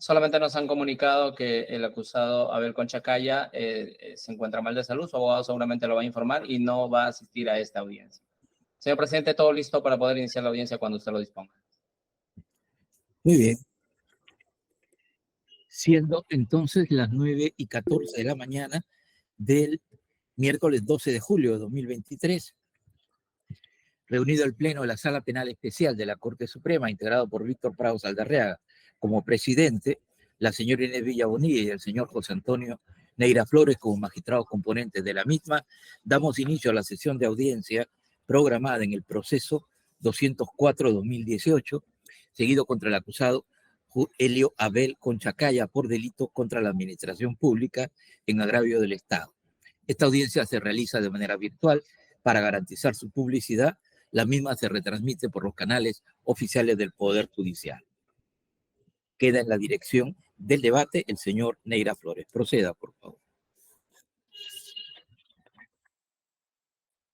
Solamente nos han comunicado que el acusado Abel Conchacaya se encuentra mal de salud. Su abogado seguramente lo va a informar y no va a asistir a esta audiencia. Señor presidente, todo listo para poder iniciar la audiencia cuando usted lo disponga. Muy bien. Siendo entonces las 9:14 de la mañana del miércoles 12 de julio de 2023, reunido el Pleno de la Sala Penal Especial de la Corte Suprema, integrado por Víctor Prados Aldarreaga como presidente, la señora Inés Villabonilla y el señor José Antonio Neira Flores como magistrados componentes de la misma, damos inicio a la sesión de audiencia programada en el proceso 204-2018, seguido contra el acusado Helio Abel Conchacaya por delito contra la administración pública en agravio del Estado. Esta audiencia se realiza de manera virtual para garantizar su publicidad. La misma se retransmite por los canales oficiales del Poder Judicial. Queda en la dirección del debate el señor Neira Flores. Proceda, por favor.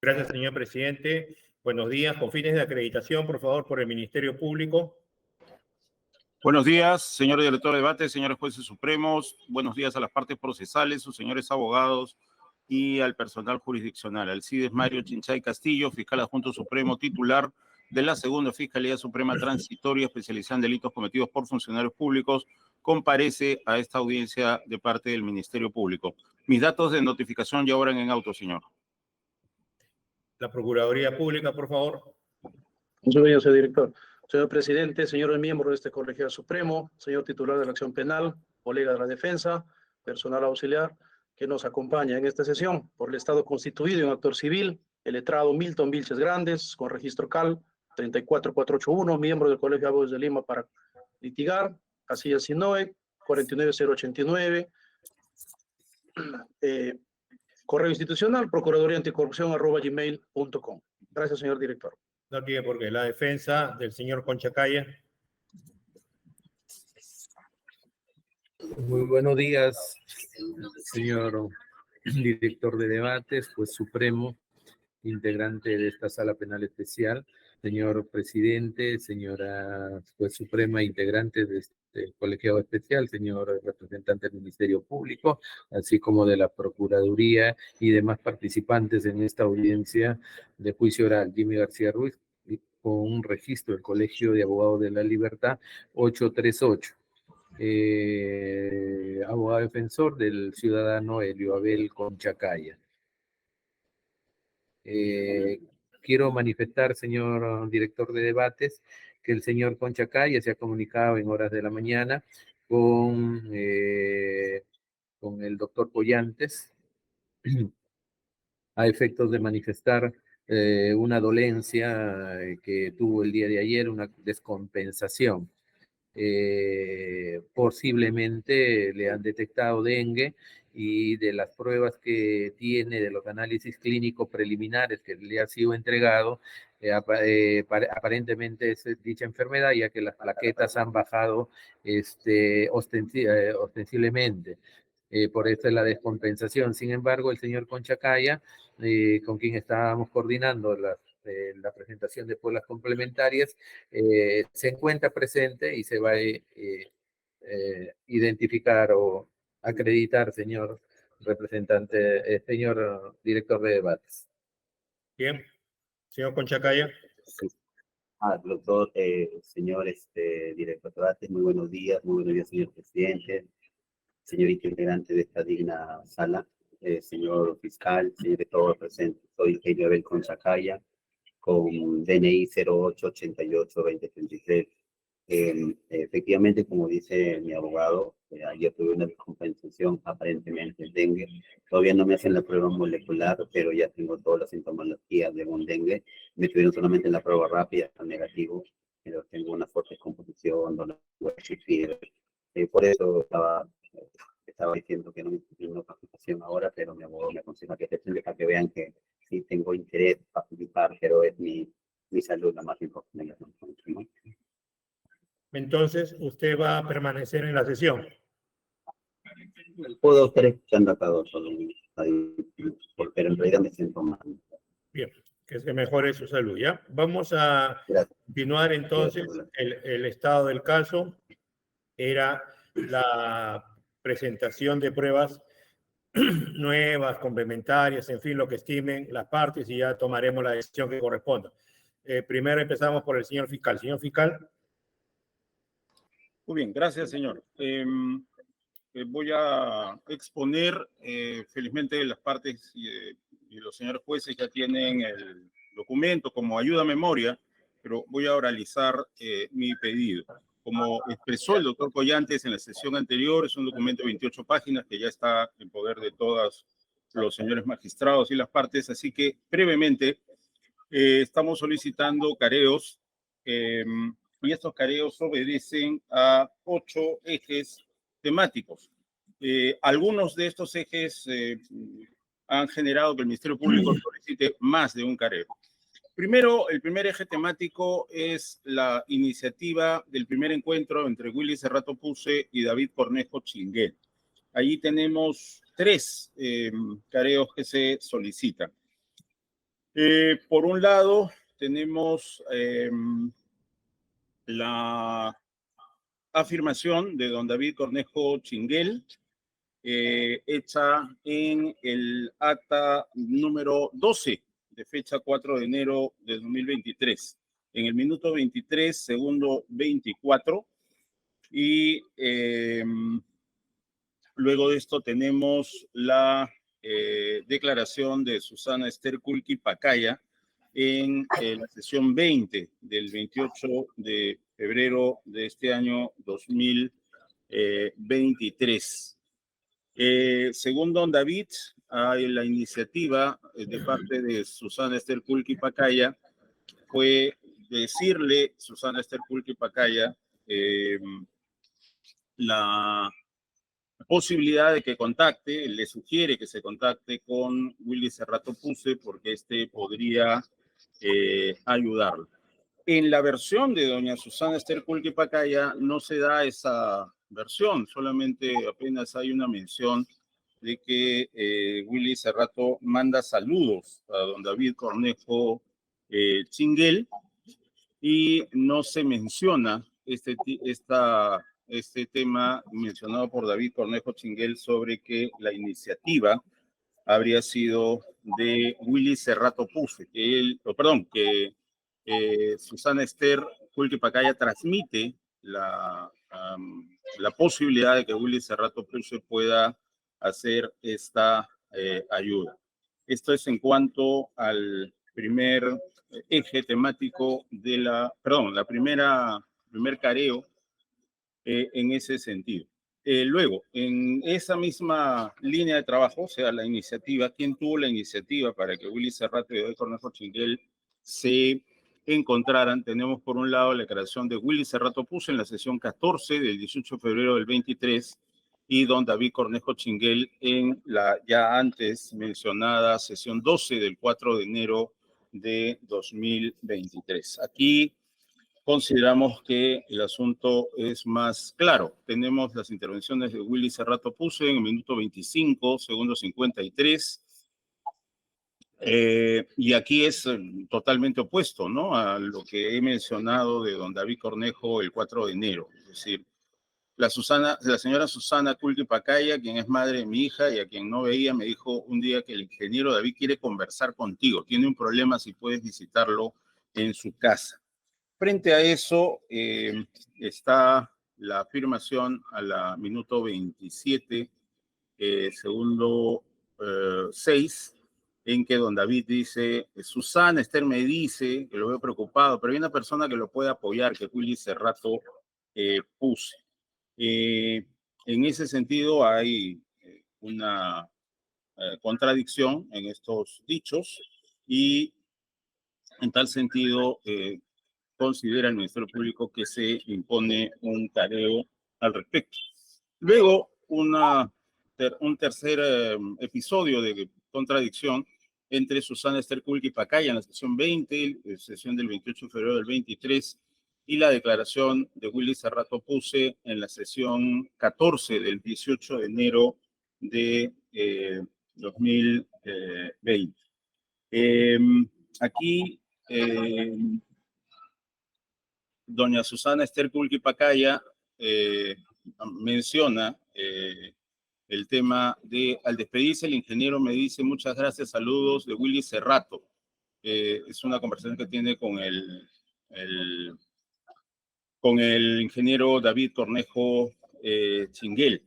Gracias, señor presidente. Buenos días. Con fines de acreditación, por favor, por el Ministerio Público. Buenos días, señor director de debate, señores jueces supremos. Buenos días a las partes procesales, sus señores abogados y al personal jurisdiccional. Alcides Mario Chinchay Castillo, fiscal adjunto supremo titular de la Segunda Fiscalía Suprema Transitoria especializada en delitos cometidos por funcionarios públicos, comparece a esta audiencia de parte del Ministerio Público. Mis datos de notificación ya obran en auto, señor. La Procuraduría Pública, por favor. Muchas gracias, señor director. Señor presidente, señores miembros de este colegiado supremo, señor titular de la acción penal, colega de la defensa, personal auxiliar que nos acompaña en esta sesión por el Estado constituido en actor civil, el letrado Milton Vilches Grandes, con registro CAL 34481, miembro del Colegio de Abogados de Lima para litigar, casilla SINOE 49089, correo institucional, procuraduría-anticorrupción@gmail.com. Gracias, señor director. No tiene por qué. La defensa del señor Conchacaya. Muy buenos días, señor director de debates, juez supremo, integrante de esta sala penal especial, señor presidente, señora juez suprema, integrante de este colegiado especial, señor representante del Ministerio Público, así como de la Procuraduría y demás participantes en esta audiencia de juicio oral. Jimmy García Ruiz, con un registro del Colegio de Abogados de la Libertad 838. Abogado defensor del ciudadano Helio Abel Conchacaya. Quiero manifestar, señor director de debates, que el señor Conchacaya se ha comunicado en horas de la mañana con el doctor Collantes a efectos de manifestar una dolencia que tuvo el día de ayer, una descompensación. Posiblemente le han detectado dengue y de las pruebas que tiene, de los análisis clínicos preliminares que le ha sido entregado, aparentemente es dicha enfermedad, ya que las plaquetas han bajado ostensiblemente. Por eso es la descompensación. Sin embargo, el señor Conchacaya, con quien estábamos coordinando la presentación de pruebas complementarias, se encuentra presente y se va a identificar o acreditar, señor representante, señor director de debates. Bien. Señor Conchacaya. Sí. Doctor, señor director de debates, muy buenos días, señor presidente, señorita integrante de esta digna sala, señor fiscal, señor de todo presente. Soy Helio Abel Conchacaya, con DNI 0888-2033. Efectivamente, como dice mi abogado, ayer tuve una descompensación aparentemente dengue. Todavía no me hacen la prueba molecular, pero ya tengo todas las sintomologías de un dengue. Me tuvieron solamente en la prueba rápida, está negativo, pero tengo una fuerte descomposición, dolor y fiebre. Por eso estaba diciendo que no me tiene una participación ahora, pero mi abogado me aconseja que presente para que vean que sí tengo interés en participar, pero es mi salud la más importante. ¿No? Entonces, usted va a permanecer en la sesión. Puedo estar escuchando acá, doctor, pero en realidad me siento mal. Bien, que se mejore su salud, ¿ya? Vamos a continuar entonces. El estado del caso era la presentación de pruebas nuevas, complementarias, en fin, lo que estimen las partes y ya tomaremos la decisión que corresponda. Primero empezamos por el señor fiscal. Señor fiscal. Muy bien, gracias, señor. Voy a exponer, felizmente las partes y los señores jueces ya tienen el documento como ayuda a memoria, pero voy a oralizar mi pedido. Como expresó el doctor Collantes en la sesión anterior, es un documento de 28 páginas que ya está en poder de todos los señores magistrados y las partes, así que brevemente estamos solicitando careos y estos careos obedecen a 8 ejes temáticos. Algunos de estos ejes han generado que el Ministerio Público solicite más de un careo. Primero, el primer eje temático es la iniciativa del primer encuentro entre Willy Cerrato Puse y David Cornejo Chinguel. Allí tenemos 3 careos que se solicitan. Por un lado, tenemos la afirmación de don David Cornejo Chinguel, hecha en el acta número 12 de fecha 4 de enero de 2023, en el minuto 23, segundo 24, y luego de esto tenemos la declaración de Susana Esther Kulki Pacaya en la sesión 20 del 28 de febrero de este año 2023. Según don David, hay la iniciativa de parte de Susana Esther Kulki Pacaya fue decirle, Susana Esther Kulki Pacaya, la posibilidad de que contacte, le sugiere que se contacte con Willy Cerrato Puse porque este podría ayudarlo. En la versión de doña Susana Esther Kulki Pacaya no se da esa versión, solamente apenas hay una mención de que Willy Cerrato manda saludos a don David Cornejo Chinguel y no se menciona este tema mencionado por David Cornejo Chinguel sobre que la iniciativa habría sido de Willy Cerrato Puse, que Susana Esther Kulki Pacaya transmite la posibilidad de que Willy Cerrato Puse pueda hacer esta ayuda. Esto es en cuanto al primer eje temático de primer careo en ese sentido. Luego, en esa misma línea de trabajo, o sea, la iniciativa, ¿quién tuvo la iniciativa para que Willy Cerrato y David Cornejo Chinguel se encontraran? Tenemos por un lado la declaración de Willy Cerrato Puse en la sesión 14 del 18 de febrero del 23 y don David Cornejo Chinguel en la ya antes mencionada sesión 12 del 4 de enero de 2023. Aquí consideramos que el asunto es más claro. Tenemos las intervenciones de Willy Cerrato Puse en el minuto 25, segundo 53. Y aquí es totalmente opuesto, ¿no?, a lo que he mencionado de don David Cornejo el 4 de enero. Es decir, la señora Susana Kulki Pacaya, quien es madre de mi hija y a quien no veía, me dijo un día que el ingeniero David quiere conversar contigo. Tiene un problema, si puedes visitarlo en su casa. Frente a eso está la afirmación a la minuto 27, segundo 6, en que don David dice, Susana Esther me dice que lo veo preocupado, pero hay una persona que lo puede apoyar, que Willy Cerrato Puse. En ese sentido hay una contradicción en estos dichos y en tal sentido considera el Ministerio Público que se impone un careo al respecto. Luego, un tercer episodio de contradicción entre Susana Esther Kulki Pacaya en la sesión 20, sesión del 28 de febrero del 23, y la declaración de Willy Cerrato Puse en la sesión 14 del 18 de enero de 2020. Aquí doña Susana Esther Kulki Pacaya menciona el tema de, al despedirse el ingeniero me dice muchas gracias, saludos de Willy Cerrato. Es una conversación que tiene con el ingeniero David Cornejo Chinguel.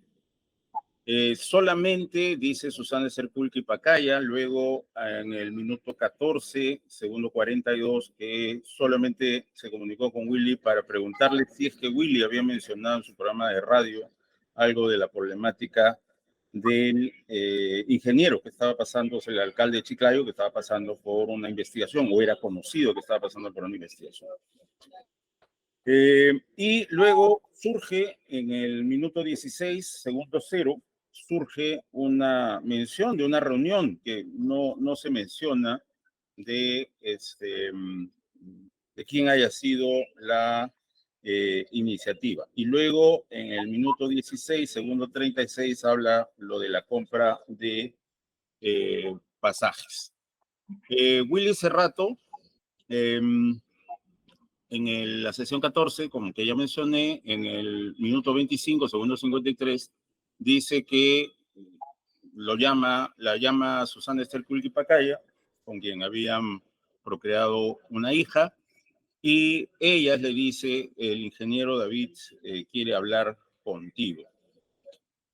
Solamente, dice Susana Serpulqui Pacaya, luego en el minuto 14, segundo 42, que solamente se comunicó con Willy para preguntarle si es que Willy había mencionado en su programa de radio algo de la problemática del ingeniero que estaba pasando, el alcalde de Chiclayo, que estaba pasando por una investigación, o era conocido que estaba pasando por una investigación. Y luego surge en el minuto 16, segundo 0, surge una mención de una reunión que no se menciona de quién haya sido la iniciativa. Y luego en el minuto 16, segundo 36, habla lo de la compra de pasajes. Willy Cerrato, en la sesión 14, como que ya mencioné, en el minuto 25, segundo 53, dice que la llama Susana Serpulqui Pacaya, con quien habían procreado una hija, y ella le dice, el ingeniero David quiere hablar contigo.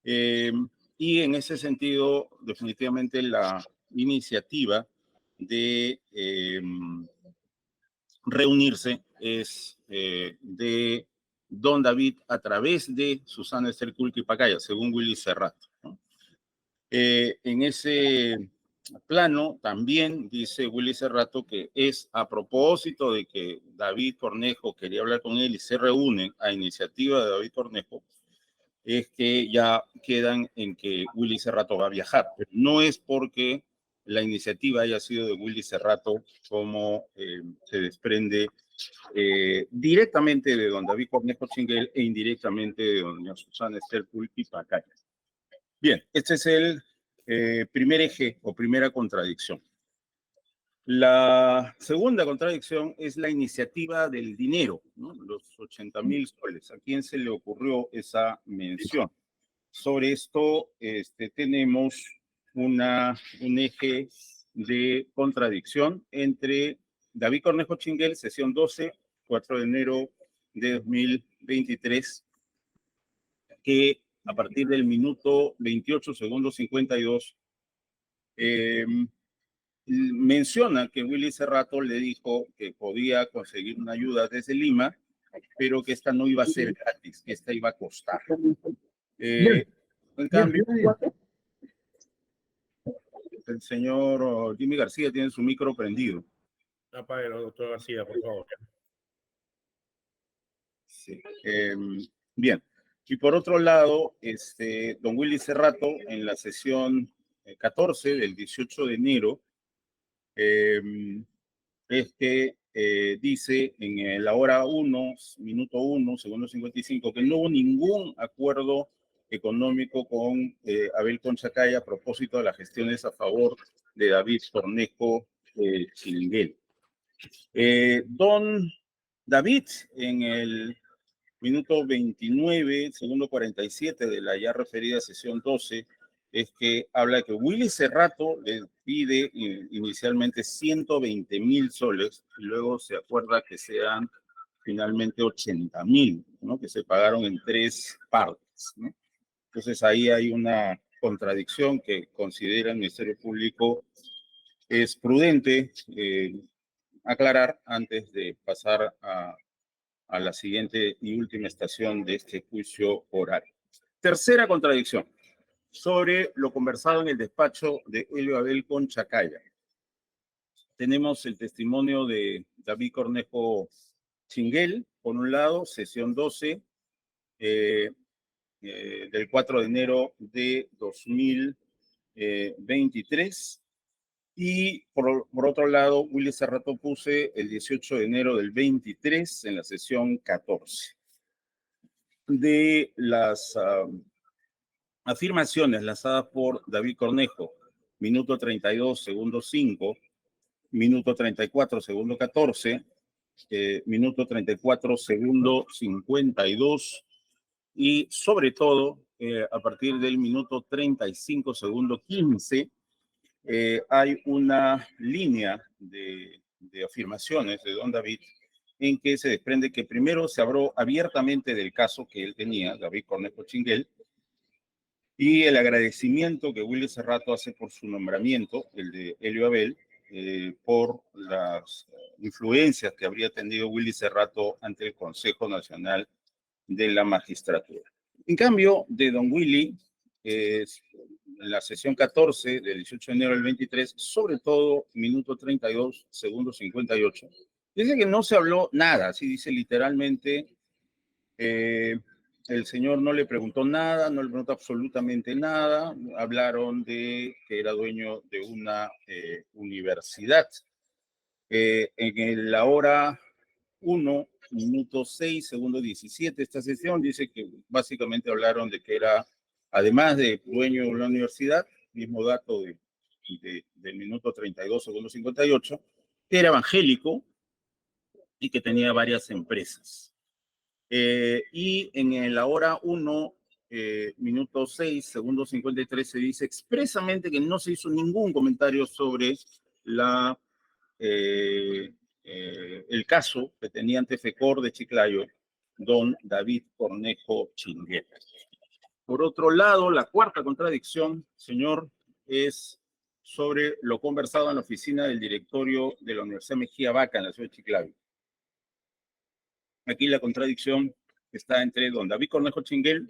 Y en ese sentido, definitivamente la iniciativa de reunirse es de don David a través de Susana Serpulqui Pacaya, según Willy Cerrato, ¿no? En ese plano también dice Willy Cerrato que es a propósito de que David Cornejo quería hablar con él y se reúnen a iniciativa de David Cornejo, es que ya quedan en que Willy Cerrato va a viajar. Pero no es porque la iniciativa haya sido de Willy Cerrato como se desprende directamente de don David Cornejo Chinguel e indirectamente de doña Susana Serpulqui Pacaya. Bien, este es el primer eje o primera contradicción. La segunda contradicción es la iniciativa del dinero, ¿no? Los 80,000 soles. ¿A quién se le ocurrió esa mención? Sobre esto tenemos un eje de contradicción entre David Cornejo Chinguel, sesión 12, 4 de enero de 2023, que a partir del minuto 28, segundo 52, menciona que Willy Cerrato le dijo que podía conseguir una ayuda desde Lima, pero que esta no iba a ser gratis, que esta iba a costar. En cambio, el señor Jimmy García tiene su micro prendido. Apáguelo, doctor García, por favor. Sí. Bien. Y por otro lado, don Willy Cerrato, en la sesión 14 del 18 de enero, dice en la hora 1, minuto 1, segundo 55, que no hubo ningún acuerdo económico con Abel Conchacaya a propósito de las gestiones a favor de David Cornejo Chinguel. Don David, en el minuto 29, segundo 47 de la ya referida sesión 12, es que habla que Willy Cerrato le pide inicialmente 120,000 soles y luego se acuerda que sean finalmente 80,000, ¿no? Que se pagaron en 3 partes, ¿no? Entonces ahí hay una contradicción que considera el Ministerio Público es prudente aclarar antes de pasar a la siguiente y última estación de este juicio oral. Tercera contradicción, sobre lo conversado en el despacho de Helio Abel Conchacaya. Tenemos el testimonio de David Cornejo Chinguel, por un lado, sesión 12, del 4 de enero de 2023, y por otro lado, Willy Cerrato puse el 18 de enero del 23 en la sesión 14. De las afirmaciones lanzadas por David Cornejo, minuto 32, segundo 5, minuto 34, segundo 14, minuto 34, segundo 52, y sobre todo, a partir del minuto 35, segundo 15, hay una línea de afirmaciones de don David en que se desprende que primero se habló abiertamente del caso que él tenía, David Cornejo Chinguel, y el agradecimiento que Willy Cerrato hace por su nombramiento, el de Helio Abel, por las influencias que habría tenido Willy Cerrato ante el Consejo Nacional de la Magistratura. En cambio, de don Willy, en la sesión 14 del 18 de enero del 23, sobre todo minuto 32, segundo 58, dice que no se habló nada, así dice literalmente, el señor no le preguntó nada, no le preguntó absolutamente nada, hablaron de que era dueño de una universidad. En la hora 1, minuto 6, segundo 17, esta sesión dice que básicamente hablaron de que era, además de dueño de una universidad, mismo dato del minuto 32, segundo 58, que era evangélico y que tenía varias empresas. Y en la hora 1, minuto 6, segundo 53, se dice expresamente que no se hizo ningún comentario sobre el caso que tenía ante FECOR de Chiclayo, don David Cornejo Chinguel. Por otro lado, la cuarta contradicción, señor, es sobre lo conversado en la oficina del directorio de la Universidad Mejía Vaca en la ciudad de Chiclayo. Aquí la contradicción está entre don David Cornejo Chinguel,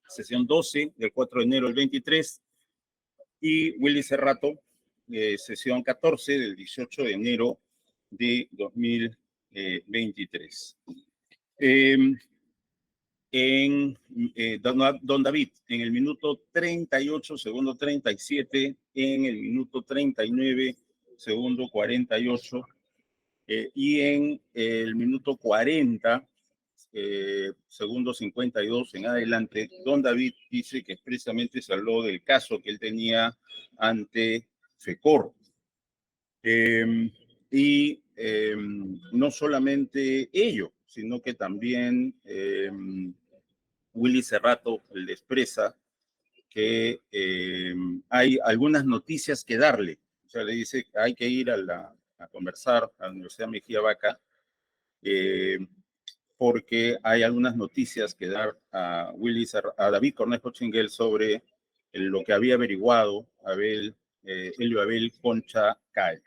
sesión 12 del 4 de enero del 23, y Willy Cerrato, sesión 14 del 18 de enero de 2023. Don David, en el minuto 38, segundo 37, en el minuto 39, segundo 48, y en el minuto 40, segundo 52 en adelante, don David dice que expresamente se habló del caso que él tenía ante FECOR. No solamente ello, sino que también Willy Cerrato le expresa que hay algunas noticias que darle. O sea, le dice que hay que ir a conversar a la Universidad Mejía Vaca porque hay algunas noticias que dar a David Cornejo Chinguel sobre lo que había averiguado Helio Abel Concha Calla.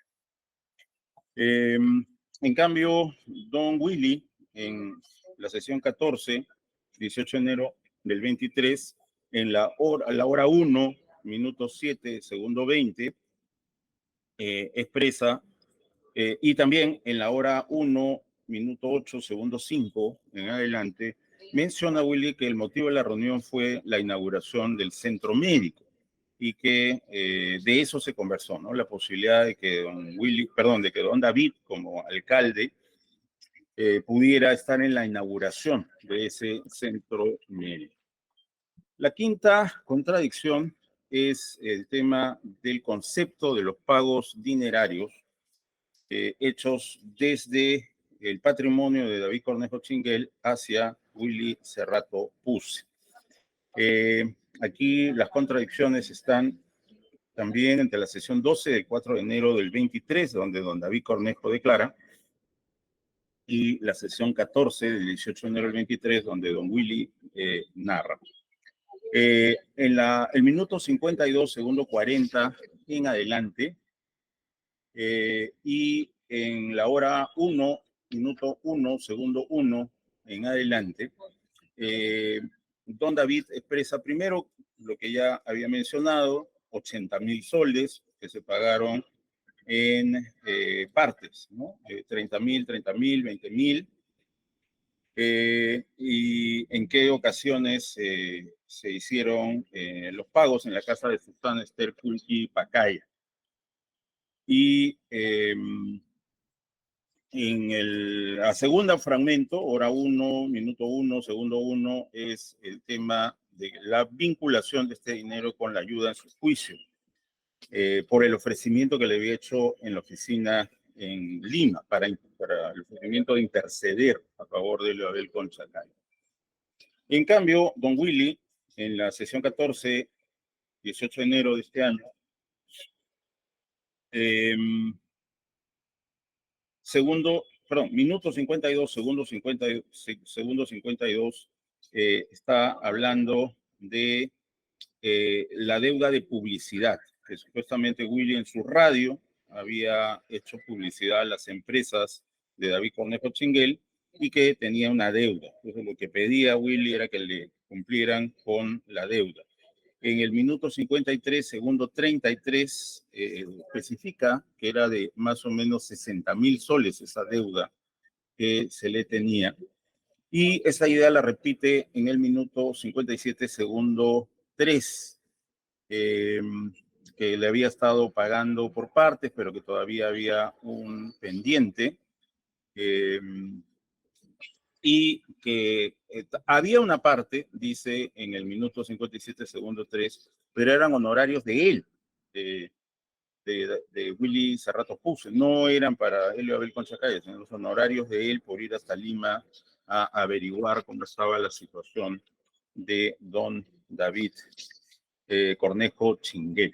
En cambio, don Willy, en la sesión 14, 18 de enero del 23, a la hora 1, minuto 7, segundo 20, expresa, y también en la hora 1, minuto 8, segundo 5, en adelante, menciona Willy que el motivo de la reunión fue la inauguración del centro médico y que de eso se conversó, ¿no? La posibilidad de que de que don David, como alcalde, pudiera estar en la inauguración de ese centro médico. La quinta contradicción es el tema del concepto de los pagos dinerarios hechos desde el patrimonio de David Cornejo Chinguel hacia Willy Cerrato Puse. Aquí las contradicciones están también entre la sesión 12 del 4 de enero del 23, donde don David Cornejo declara, y la sesión 14 del 18 de enero del 23, donde don Willy narra. El minuto 52, segundo 40 en adelante, y en la hora 1, minuto 1, segundo 1 en adelante, don David expresa primero lo que ya había mencionado, 80,000 soles que se pagaron en partes, ¿no? 30,000, 20,000, y en qué ocasiones se hicieron los pagos en la casa de Sultán Esther Kulki Pacaya. Y en el segundo fragmento, hora 1, minuto 1, segundo 1, es el tema de la vinculación de este dinero con la ayuda en su juicio, por el ofrecimiento que le había hecho en la oficina en Lima, para el ofrecimiento de interceder a favor de Helio Abel Concha Calla. En cambio, don Willy, en la sesión 14, 18 de enero de este año, minuto 52, segundo 52, está hablando de la deuda de publicidad, que supuestamente Willy en su radio había hecho publicidad a las empresas de David Cornejo Chinguel y que tenía una deuda. Entonces lo que pedía Willy era que le cumplieran con la deuda. En el minuto 53, segundo 33, especifica que era de más o menos 60.000 soles esa deuda que se le tenía. Y esa idea la repite en el minuto 57, segundo 3, que le había estado pagando por partes, pero que todavía había un pendiente. Y que había una parte, dice en el minuto 57, segundo 3, pero eran honorarios de él, de Willy Cerrato Puse, no eran para Helio Abel Conchacaya, sino los honorarios de él por ir hasta Lima a averiguar cómo estaba la situación de don David Cornejo Chinguel.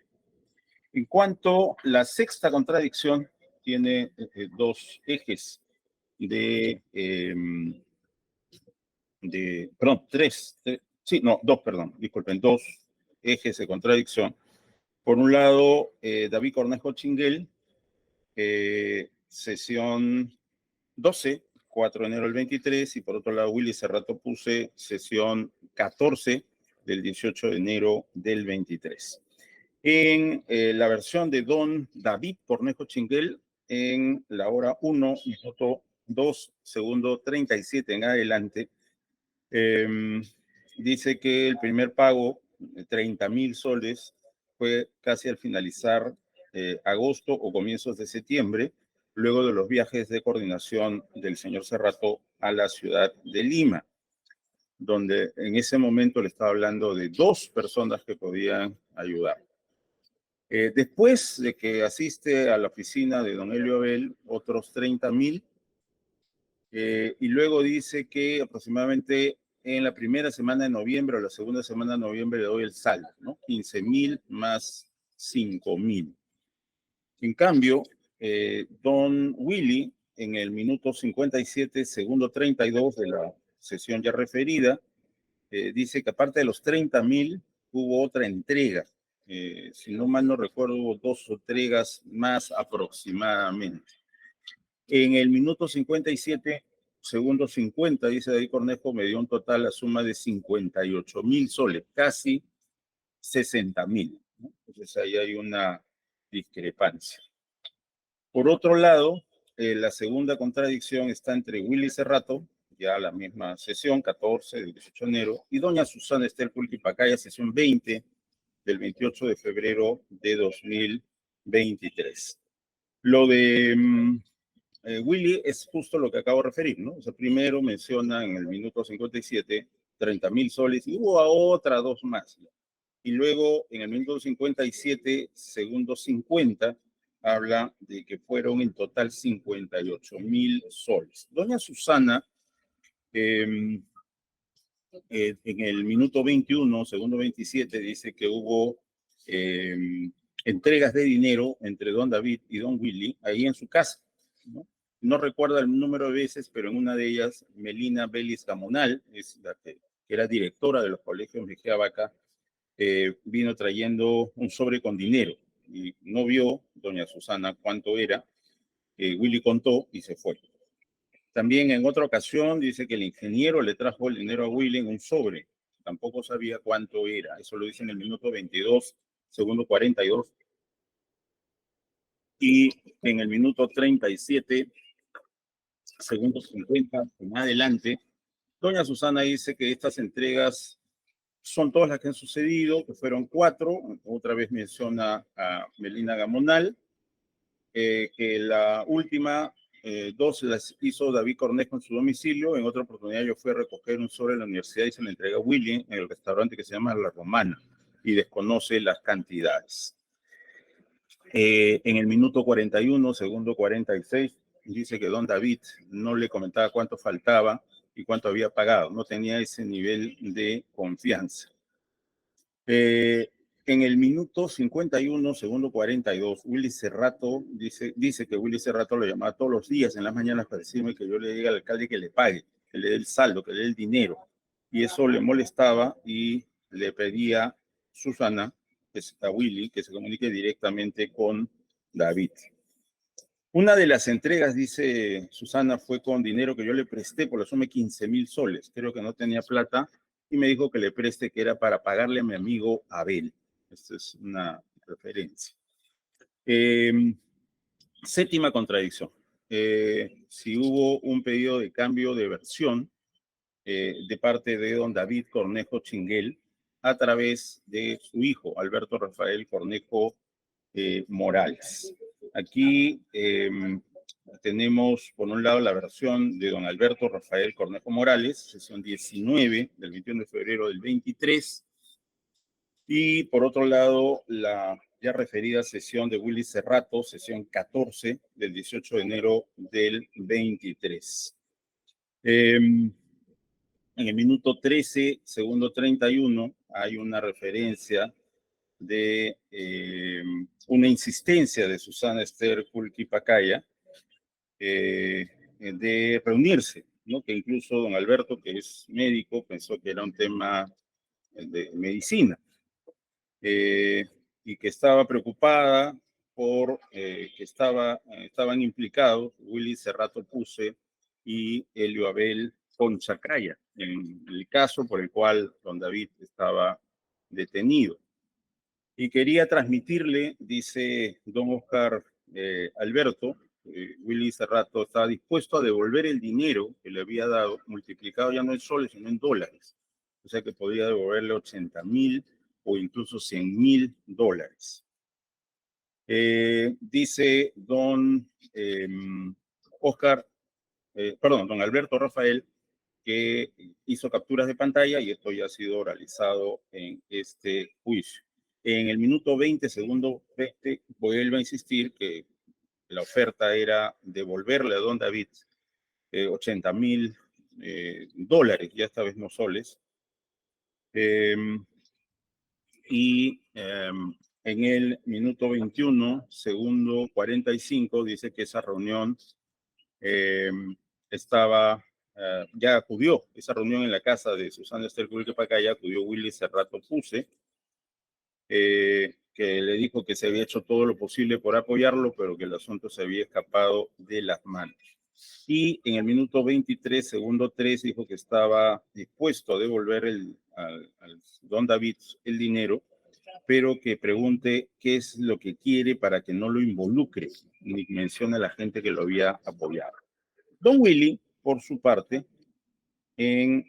En cuanto a la sexta contradicción, tiene dos ejes dos ejes de contradicción. Por un lado, David Cornejo Chinguel, sesión 12, 4 de enero del 23, y por otro lado, Willy Cerrato Puse, sesión 14 del 18 de enero del 23. En la versión de don David Cornejo Chinguel, en la hora 1, minuto 2, segundo 37 en adelante, dice que el primer pago, 30.000 soles, fue casi al finalizar agosto o comienzos de septiembre, luego de los viajes de coordinación del señor Cerrato a la ciudad de Lima, donde en ese momento le estaba hablando de 2 personas que podían ayudar. Después de que asiste a la oficina de don Helio Abel, otros 30.000, y luego dice que aproximadamente en la primera semana de noviembre o la segunda semana de noviembre le doy el saldo, ¿no? 15.000 más 5.000. En cambio, don Willy, en el minuto 57, segundo 32 de la sesión ya referida, dice que aparte de los 30.000, hubo otra entrega. Si no mal no recuerdo, hubo 2 entregas más aproximadamente. En el minuto 57, segundo 50, dice David Cornejo, me dio un total la suma de 58.000 soles, casi 60.000, ¿no? Entonces ahí hay una discrepancia. Por otro lado, la segunda contradicción está entre Willy Cerrato, ya la misma sesión, 14 del 18 de enero, y doña Susana Estel Pulquipacaya, sesión 20 del 28 de febrero de 2023. Lo de Willy es justo lo que acabo de referir, ¿no? O sea, primero menciona en el minuto 57 30.000 soles y hubo a otra 2 más. Y luego en el minuto 57, segundo 50, habla de que fueron en total 58.000 soles. Doña Susana, en el minuto 21, segundo 27, dice que hubo entregas de dinero entre don David y don Willy ahí en su casa, ¿no? No recuerda el número de veces, pero en una de ellas, Melina Belis Gamonal, es la que era directora de los colegios Mejía Vaca, vino trayendo un sobre con dinero y no vio doña Susana cuánto era. Willy contó y se fue. También en otra ocasión dice que el ingeniero le trajo el dinero a Willy en un sobre. Tampoco sabía cuánto era. Eso lo dice en el minuto 22, segundo 42. Y en el minuto 37, segundo 50, en adelante, doña Susana dice que estas entregas son todas las que han sucedido, que fueron 4. Otra vez menciona a Melina Gamonal, que la última 2 las hizo David Cornejo en su domicilio. En otra oportunidad yo fui a recoger un sobre en la universidad y se le entrega a Willy en el restaurante que se llama La Romana y desconoce las cantidades. En el minuto 41, segundo 46, dice que don David no le comentaba cuánto faltaba y cuánto había pagado. No tenía ese nivel de confianza. En el minuto 51, segundo 42, Willy Cerrato dice que Willy Cerrato lo llamaba todos los días en las mañanas para decirme que yo le diga al alcalde que le pague, que le dé el saldo, que le dé el dinero. Y eso le molestaba y le pedía a Susana, a Willy, que se comunique directamente con David. Una de las entregas, dice Susana, fue con dinero que yo le presté por la suma de 15,000 soles. Creo que no tenía plata y me dijo que le preste, que era para pagarle a mi amigo Abel. Esta es una referencia. Séptima contradicción. Si hubo un pedido de cambio de versión de parte de don David Cornejo Chinguel a través de su hijo, Alberto Rafael Cornejo Morales. Aquí tenemos, por un lado, la versión de don Alberto Rafael Cornejo Morales, sesión 19 del 21 de febrero del 23, y por otro lado, la ya referida sesión de Willy Cerrato, sesión 14 del 18 de enero del 23. En el minuto 13, segundo 31, hay una referencia de una insistencia de Susana Esther Kulki Pacaya de reunirse, ¿no? Que incluso don Alberto, que es médico, pensó que era un tema de medicina y que estaba preocupada por que estaban implicados Willy Cerrato Puse y Helio Abel Conchacaya en el caso por el cual don David estaba detenido. Y quería transmitirle, dice don Oscar Alberto, Willy Cerrato estaba dispuesto a devolver el dinero que le había dado, multiplicado ya no en soles, sino en dólares. O sea que podía devolverle 80,000 o incluso 100,000 dólares. Dice don don Alberto Rafael, que hizo capturas de pantalla y esto ya ha sido oralizado en este juicio. En el minuto 20, segundo 20, vuelvo a insistir que la oferta era devolverle a don David 80,000 dólares, ya esta vez no soles. En el minuto 21, segundo 45, dice que esa reunión ya acudió, esa reunión en la casa de Susana Esther Kulki Pacaya, acudió Willy Cerrato Puse, que le dijo que se había hecho todo lo posible por apoyarlo, pero que el asunto se había escapado de las manos. Y en el minuto 23, segundo 3, dijo que estaba dispuesto a devolver al don David el dinero, pero que pregunte qué es lo que quiere para que no lo involucre, ni mencione a la gente que lo había apoyado. Don Willy, por su parte, en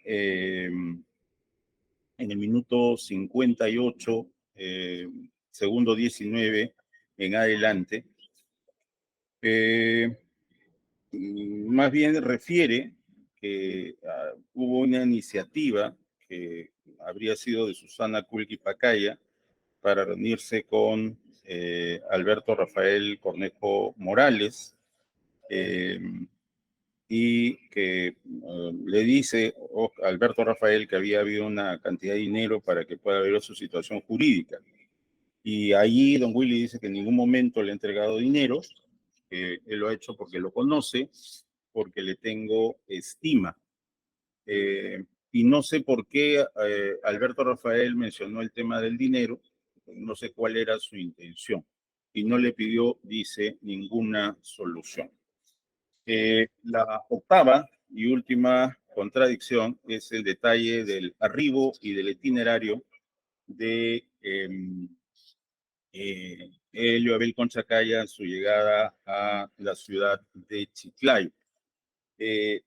el minuto 58, segundo 19 en adelante, más bien refiere que hubo una iniciativa que habría sido de Susana Kulki Pacaya para reunirse con Alberto Rafael Cornejo Morales y que le dice a Alberto Rafael que había habido una cantidad de dinero para que pueda ver su situación jurídica. Y allí don Willy dice que en ningún momento le ha entregado dinero, él lo ha hecho porque lo conoce, porque le tengo estima. Y no sé por qué Alberto Rafael mencionó el tema del dinero, no sé cuál era su intención. Y no le pidió, dice, ninguna solución. La octava y última contradicción es el detalle del arribo y del itinerario de Helio Abel Conchacaya en su llegada a la ciudad de Chiclayo.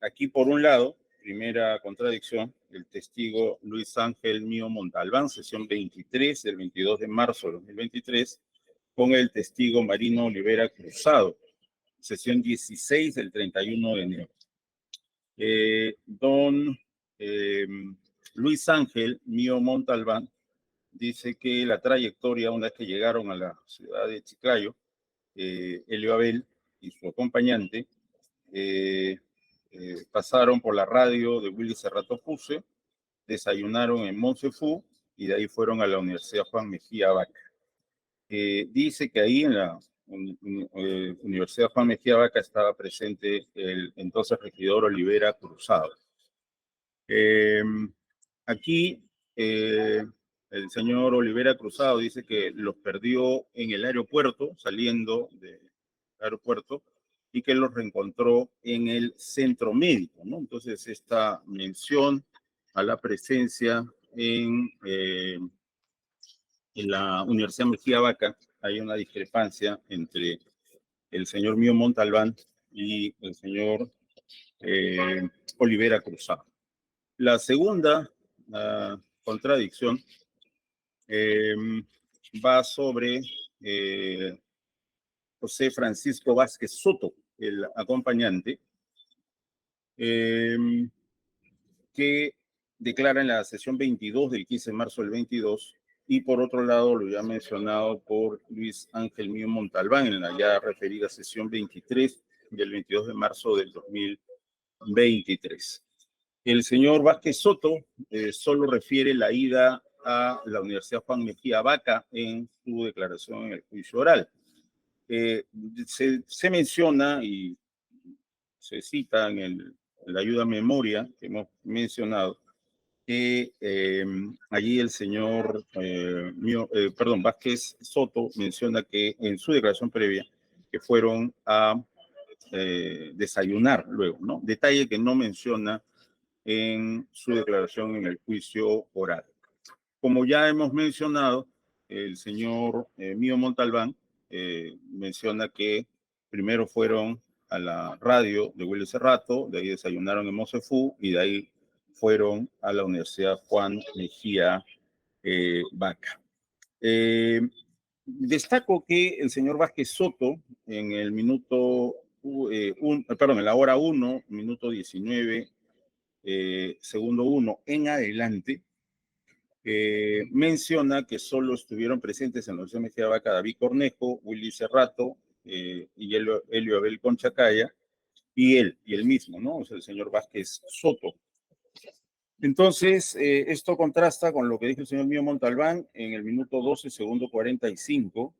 Aquí, por un lado, primera contradicción, el testigo Luis Ángel Mío Montalbán, sesión 23 del 22 de marzo de 2023, con el testigo Marino Olivera Cruzado, sesión 16 del 31 de enero. Don Luis Ángel Mío Montalbán dice que la trayectoria, una vez que llegaron a la ciudad de Chiclayo, Helio Abel y su acompañante pasaron por la radio de Willy Cerrato Puse, desayunaron en Monsefu y de ahí fueron a la Universidad Juan Mejía Vaca. Dice que ahí en la Universidad Juan Mejía Vaca estaba presente el entonces regidor Olivera Cruzado. Aquí el señor Olivera Cruzado dice que los perdió en el aeropuerto, saliendo del aeropuerto, y que los reencontró en el centro médico, ¿no? Entonces, esta mención a la presencia en la Universidad Mejía Vaca, hay una discrepancia entre el señor Mío Montalbán y el señor Olivera Cruzado. La segunda contradicción va sobre José Francisco Vázquez Soto, el acompañante, que declara en la sesión 22 del 15 de marzo del 22, y por otro lado lo ya mencionado por Luis Ángel Mío Montalbán en la ya referida sesión 23 del 22 de marzo del 2023. El señor Vázquez Soto solo refiere la ida a la Universidad Juan Mejía Vaca en su declaración en el juicio oral. Se menciona y se cita en la ayuda a memoria que hemos mencionado que allí el señor Vázquez Soto menciona que en su declaración previa que fueron a desayunar luego, ¿no? Detalle que no menciona en su declaración en el juicio oral. Como ya hemos mencionado, el señor Mío Montalbán menciona que primero fueron a la radio de Willy Cerrato, de ahí desayunaron en Monsefu y de ahí fueron a la Universidad Juan Mejía Vaca. Destaco que el señor Vázquez Soto en el minuto, en la hora 1, minuto 19, segundo 1 en adelante, menciona que solo estuvieron presentes en la Universidad Mejía Vaca David Cornejo, Willy Cerrato y Helio Abel Conchacaya, y el mismo, ¿no? O sea, el señor Vázquez Soto. Entonces, esto contrasta con lo que dijo el señor Mío Montalbán en el minuto 12, segundo 45,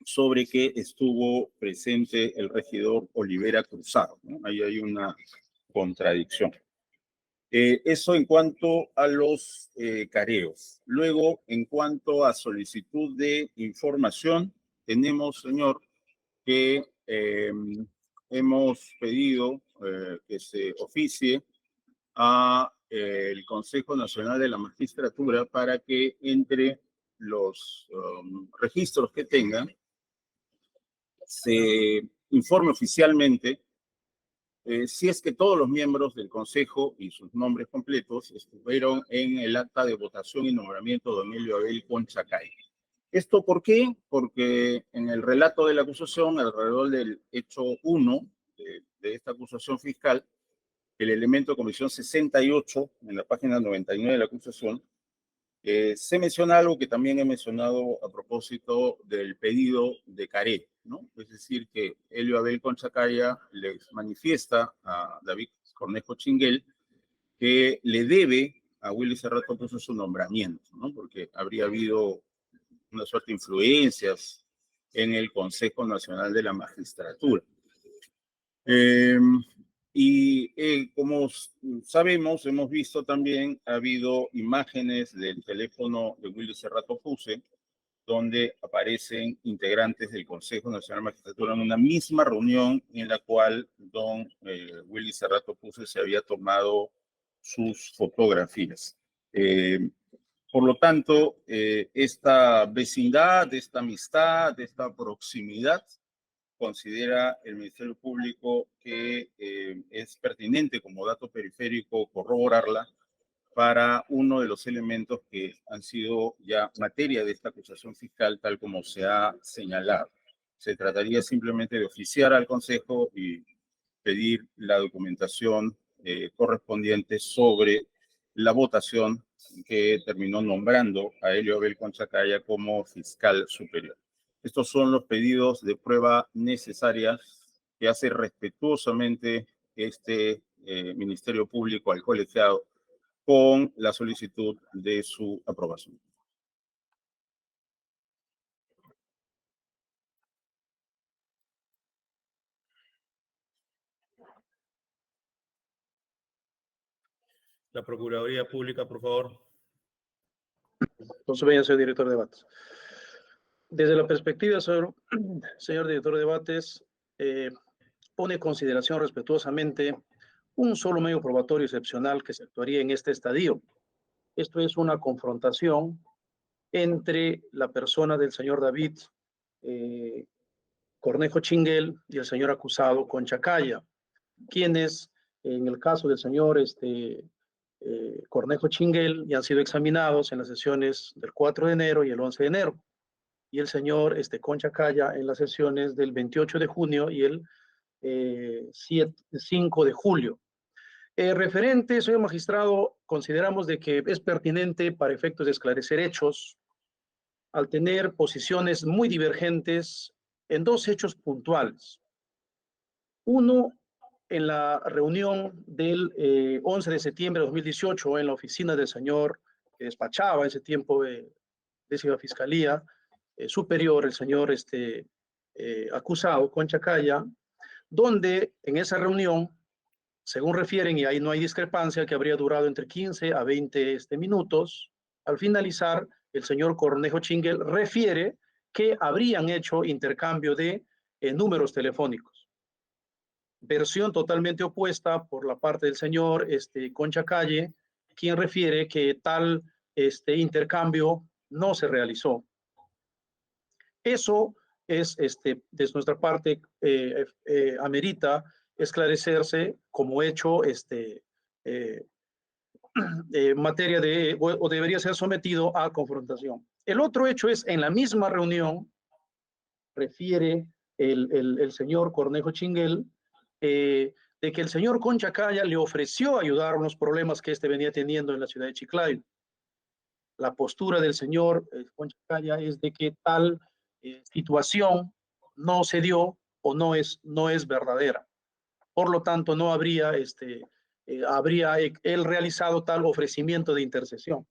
sobre que estuvo presente el regidor Olivera Cruzado, ¿no? Ahí hay una contradicción. Eso en cuanto a los careos. Luego, en cuanto a solicitud de información, tenemos, señor, que hemos pedido que se oficie a el Consejo Nacional de la Magistratura para que entre los registros que tengan se informe oficialmente si es que todos los miembros del Consejo y sus nombres completos estuvieron en el acta de votación y nombramiento de Emilio Abel Conchacay. ¿Esto por qué? Porque en el relato de la acusación, alrededor del hecho 1 de esta acusación fiscal, el elemento de comisión 68, en la página 99 de la acusación, se menciona algo que también he mencionado a propósito del pedido de caré, ¿no? Es decir, que Helio Abel Conchacaya les manifiesta a David Cornejo Chinguel que le debe a Willy Cerrato Puse su nombramiento, ¿no? Porque habría habido una suerte de influencias en el Consejo Nacional de la Magistratura. Como sabemos, hemos visto también, ha habido imágenes del teléfono de Willy Cerrato Puse, donde aparecen integrantes del Consejo Nacional de la Magistratura en una misma reunión en la cual don Willy Cerrato Puse se había tomado sus fotografías. Por lo tanto, esta vecindad, esta amistad, esta proximidad, considera el Ministerio Público que es pertinente como dato periférico corroborarla para uno de los elementos que han sido ya materia de esta acusación fiscal, tal como se ha señalado. Se trataría simplemente de oficiar al Consejo y pedir la documentación correspondiente sobre la votación que terminó nombrando a Helio Abel Conchacaya como fiscal superior. Estos son los pedidos de prueba necesarias que hace respetuosamente este Ministerio Público al colegiado con la solicitud de su aprobación. La Procuraduría Pública, por favor. Entonces, señor director de debates. Desde la perspectiva, señor director de debates, pone en consideración respetuosamente un solo medio probatorio excepcional que se actuaría en este estadio. Esto es una confrontación entre la persona del señor David Cornejo Chinguel y el señor acusado Concha Caya, quienes, en el caso del señor Cornejo Chinguel, ya han sido examinados en las sesiones del 4 de enero y el 11 de enero, y el señor Concha Caya en las sesiones del 28 de junio y el 5 de julio. Referente, señor magistrado, consideramos de que es pertinente para efectos de esclarecer hechos, al tener posiciones muy divergentes en dos hechos puntuales. Uno, en la reunión del 11 de septiembre de 2018 en la oficina del señor que despachaba ese tiempo décima fiscalía superior, el señor acusado, Concha Caya, donde en esa reunión, según refieren, y ahí no hay discrepancia, que habría durado entre 15 a 20 minutos, al finalizar, el señor Cornejo Chinguel refiere que habrían hecho intercambio de números telefónicos. Versión totalmente opuesta por la parte del señor Concha Calle, quien refiere que tal intercambio no se realizó. Eso es, desde nuestra parte, amerita esclarecerse como hecho materia de, o debería ser sometido a confrontación. El otro hecho es, en la misma reunión, refiere el señor Cornejo Chinguel, de que el señor Concha Caya le ofreció ayudar a unos problemas que venía teniendo en la ciudad de Chiclayo. La postura del señor Concha Caya es de que tal situación no se dio o no es verdadera. Por lo tanto, no habría habría él realizado tal ofrecimiento de intercesión.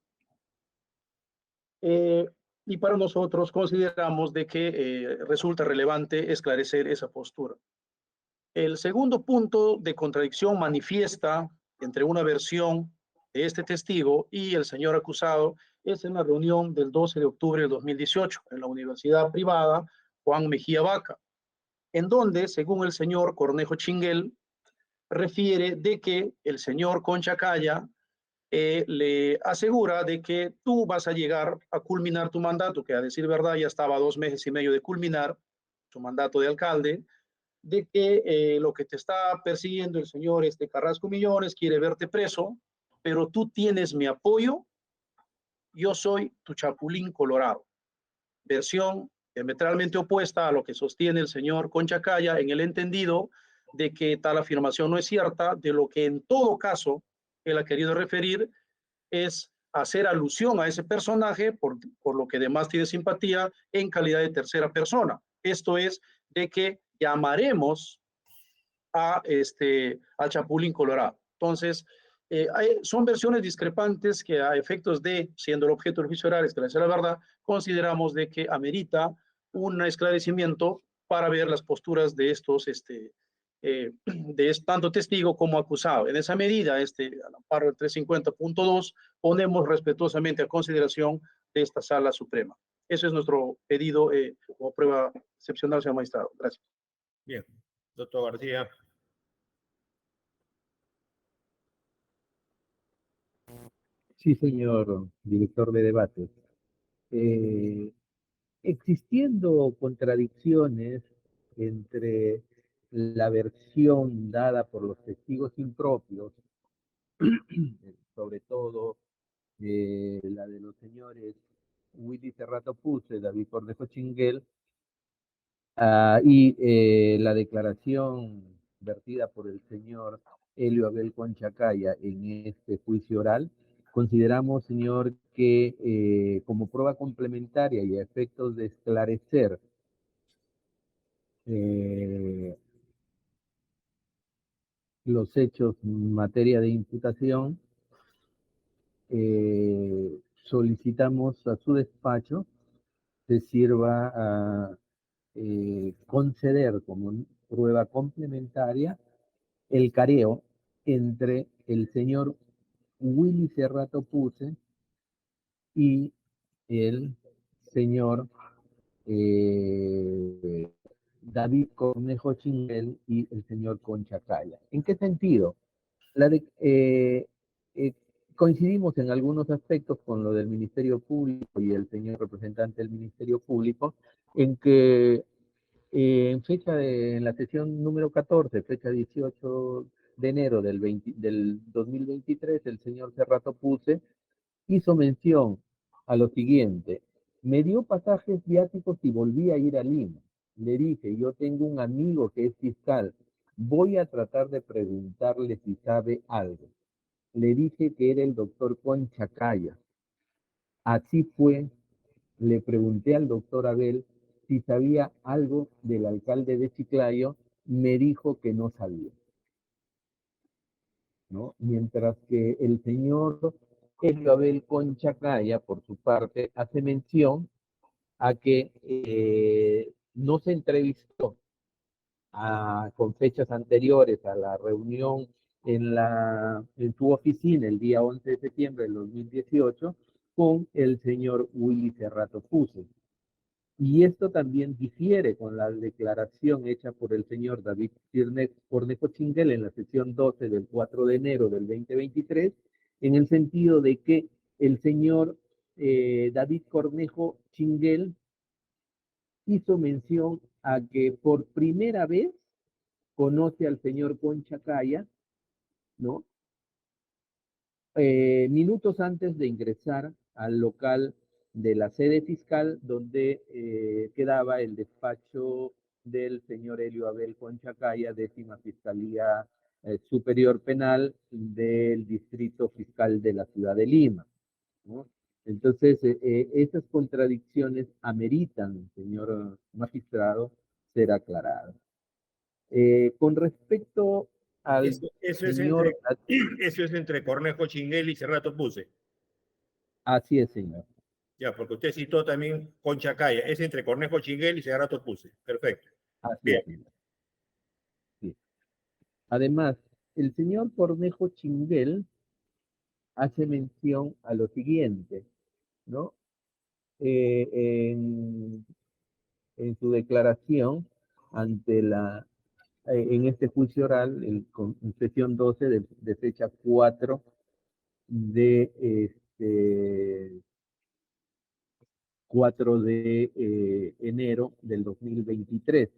Y para nosotros consideramos de que resulta relevante esclarecer esa postura. El segundo punto de contradicción manifiesta entre una versión de este testigo y el señor acusado es en la reunión del 12 de octubre de 2018 en la Universidad Privada Juan Mejía Vaca, en donde, según el señor Cornejo Chinguel, refiere de que el señor Concha Caya le asegura de que tú vas a llegar a culminar tu mandato, que a decir verdad ya estaba 2 meses y medio de culminar su mandato de alcalde, de que lo que te está persiguiendo el señor Carrasco Millones quiere verte preso, pero tú tienes mi apoyo, yo soy tu chapulín colorado. Versión diametralmente opuesta a lo que sostiene el señor Concha Caya en el entendido de que tal afirmación no es cierta, de lo que en todo caso él ha querido referir es hacer alusión a ese personaje, por lo que además tiene simpatía, en calidad de tercera persona. Esto es de que llamaremos al Chapulín Colorado. Entonces, son versiones discrepantes que a efectos de, siendo el objeto del juicio oral, esclarecer la verdad, consideramos de que amerita un esclarecimiento para ver las posturas de estos de tanto testigo como acusado. En esa medida, al amparo del 350.2, ponemos respetuosamente a consideración de esta Sala Suprema. Ese es nuestro pedido como prueba excepcional, señor magistrado. Gracias. Bien, doctor García. Sí, señor director de debates. Existiendo contradicciones entre la versión dada por los testigos impropios, sobre todo la de los señores Willy Cerrato Puse, David Cornejo Chinguel, y la declaración vertida por el señor Helio Abel Concha Caya en este juicio oral, consideramos, señor, que como prueba complementaria y a efectos de esclarecer los hechos en materia de imputación, solicitamos a su despacho se sirva a conceder como prueba complementaria el careo entre el señor Willy Cerrato Puse y el señor David Cornejo Chinguel y el señor Concha Calla. ¿En qué sentido? Eh, coincidimos en algunos aspectos con lo del Ministerio Público y el señor representante del Ministerio Público, en que en la sesión número 14, fecha 18 de enero del 2023, el señor Cerrato Puse hizo mención a lo siguiente: me dio pasajes viáticos y volví a ir a Lima. Le dije, yo tengo un amigo que es fiscal, voy a tratar de preguntarle si sabe algo. Le dije que era el doctor Concha Calla. Así fue, le pregunté al doctor Abel si sabía algo del alcalde de Chiclayo, me dijo que no sabía, ¿no? Mientras que el señor Elio Abel Concha Calla, por su parte, hace mención a que no se entrevistó con fechas anteriores a la reunión en su oficina el día 11 de septiembre del 2018 con el señor Willy Cerrato Puse. Y esto también difiere con la declaración hecha por el señor David Cornejo Chinguel en la sesión 12 del 4 de enero del 2023, en el sentido de que el señor David Cornejo Chinguel hizo mención a que por primera vez conoce al señor Concha Calla, ¿no? Minutos antes de ingresar al local de la sede fiscal donde quedaba el despacho del señor Elio Abel Concha Calla, 10ª Fiscalía Superior Penal del Distrito Fiscal de la Ciudad de Lima, ¿no? Entonces, esas contradicciones ameritan, señor magistrado, ser aclaradas. Con respecto al Eso señor... eso es entre Cornejo Chinguel y Cerrato Puse. Así es, señor. Ya, porque usted citó también Concha Calla. Es entre Cornejo Chinguel y Cerrato Puse. Perfecto. Así Bien. es, señor. Sí. Además, el señor Cornejo Chinguel hace mención a lo siguiente, ¿no? En su declaración ante en este juicio oral, en sesión 12 de fecha 4 de 4 de enero del 2023,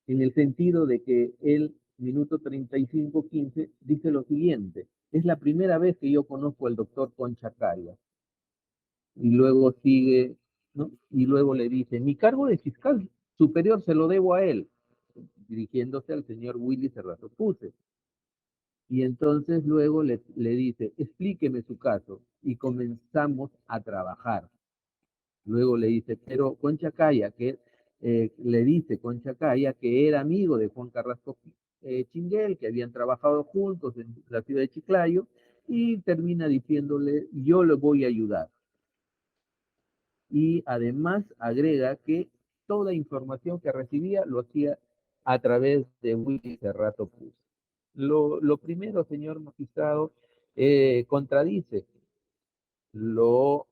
en el sentido de que el minuto 35:15 dice lo siguiente: es la primera vez que yo conozco al doctor Concha Calla. Y luego sigue, ¿no? Y luego le dice, mi cargo de fiscal superior se lo debo a él, dirigiéndose al señor Willy Cerrato Puse. Y entonces luego le dice, explíqueme su caso, y comenzamos a trabajar. Luego le dice, pero Concha Calla, le dice Concha Calla que era amigo de Juan Carrasco Chinguel, que habían trabajado juntos en la ciudad de Chiclayo, y termina diciéndole, yo le voy a ayudar. Y además agrega que toda información que recibía lo hacía a través de Willy Cerrato Puse. Lo primero, señor magistrado, contradice lo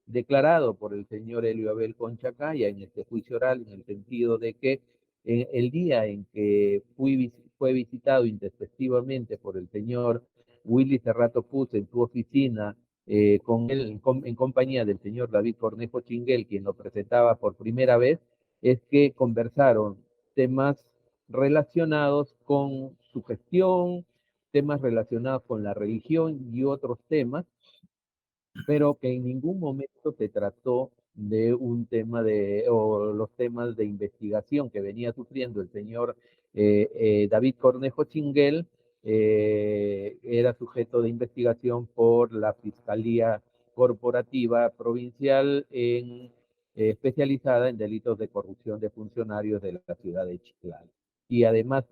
declarado por el señor Elio Abel Concha Calla en este juicio oral, en el sentido de que el día en que fue visitado intempestivamente por el señor Willy Cerrato Puse en su oficina, en compañía del señor David Cornejo Chinguel, quien lo presentaba por primera vez, es que conversaron temas relacionados con su gestión, temas relacionados con la religión y otros temas, pero que en ningún momento se trató de un tema o los temas de investigación que venía sufriendo el señor David Cornejo Chinguel. Era sujeto de investigación por la Fiscalía Corporativa Provincial especializada en delitos de corrupción de funcionarios de la ciudad de Chiclayo. Y además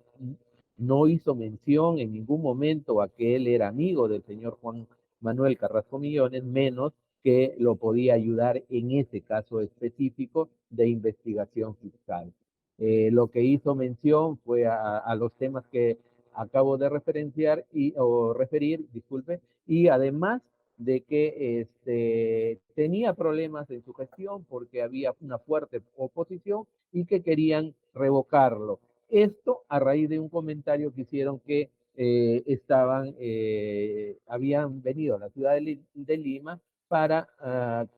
no hizo mención en ningún momento a que él era amigo del señor Juan Manuel Carrasco Millones, menos que lo podía ayudar en ese caso específico de investigación fiscal. Lo que hizo mención fue a los temas que acabo de referenciar o referir, disculpe, y además de que tenía problemas en su gestión porque había una fuerte oposición y que querían revocarlo. Esto a raíz de un comentario que hicieron que habían venido a la ciudad de Lima para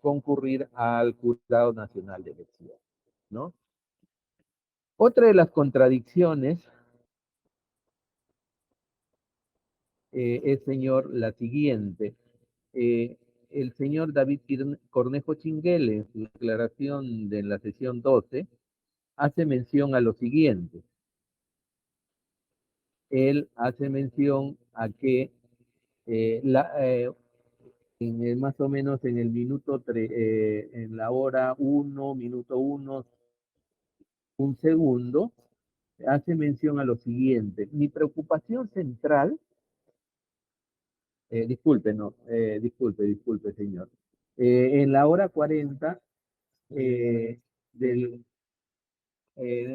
concurrir al Jurado Nacional de Elecciones, ¿no? Otra de las contradicciones es, señor, la siguiente. El señor David Cornejo Chinguel, en su declaración de la sesión 12, hace mención a lo siguiente. Él hace mención a que más o menos en el minuto, en la hora 1, minuto 1, un segundo, hace mención a lo siguiente. Mi preocupación central, disculpe, señor. En la hora 40,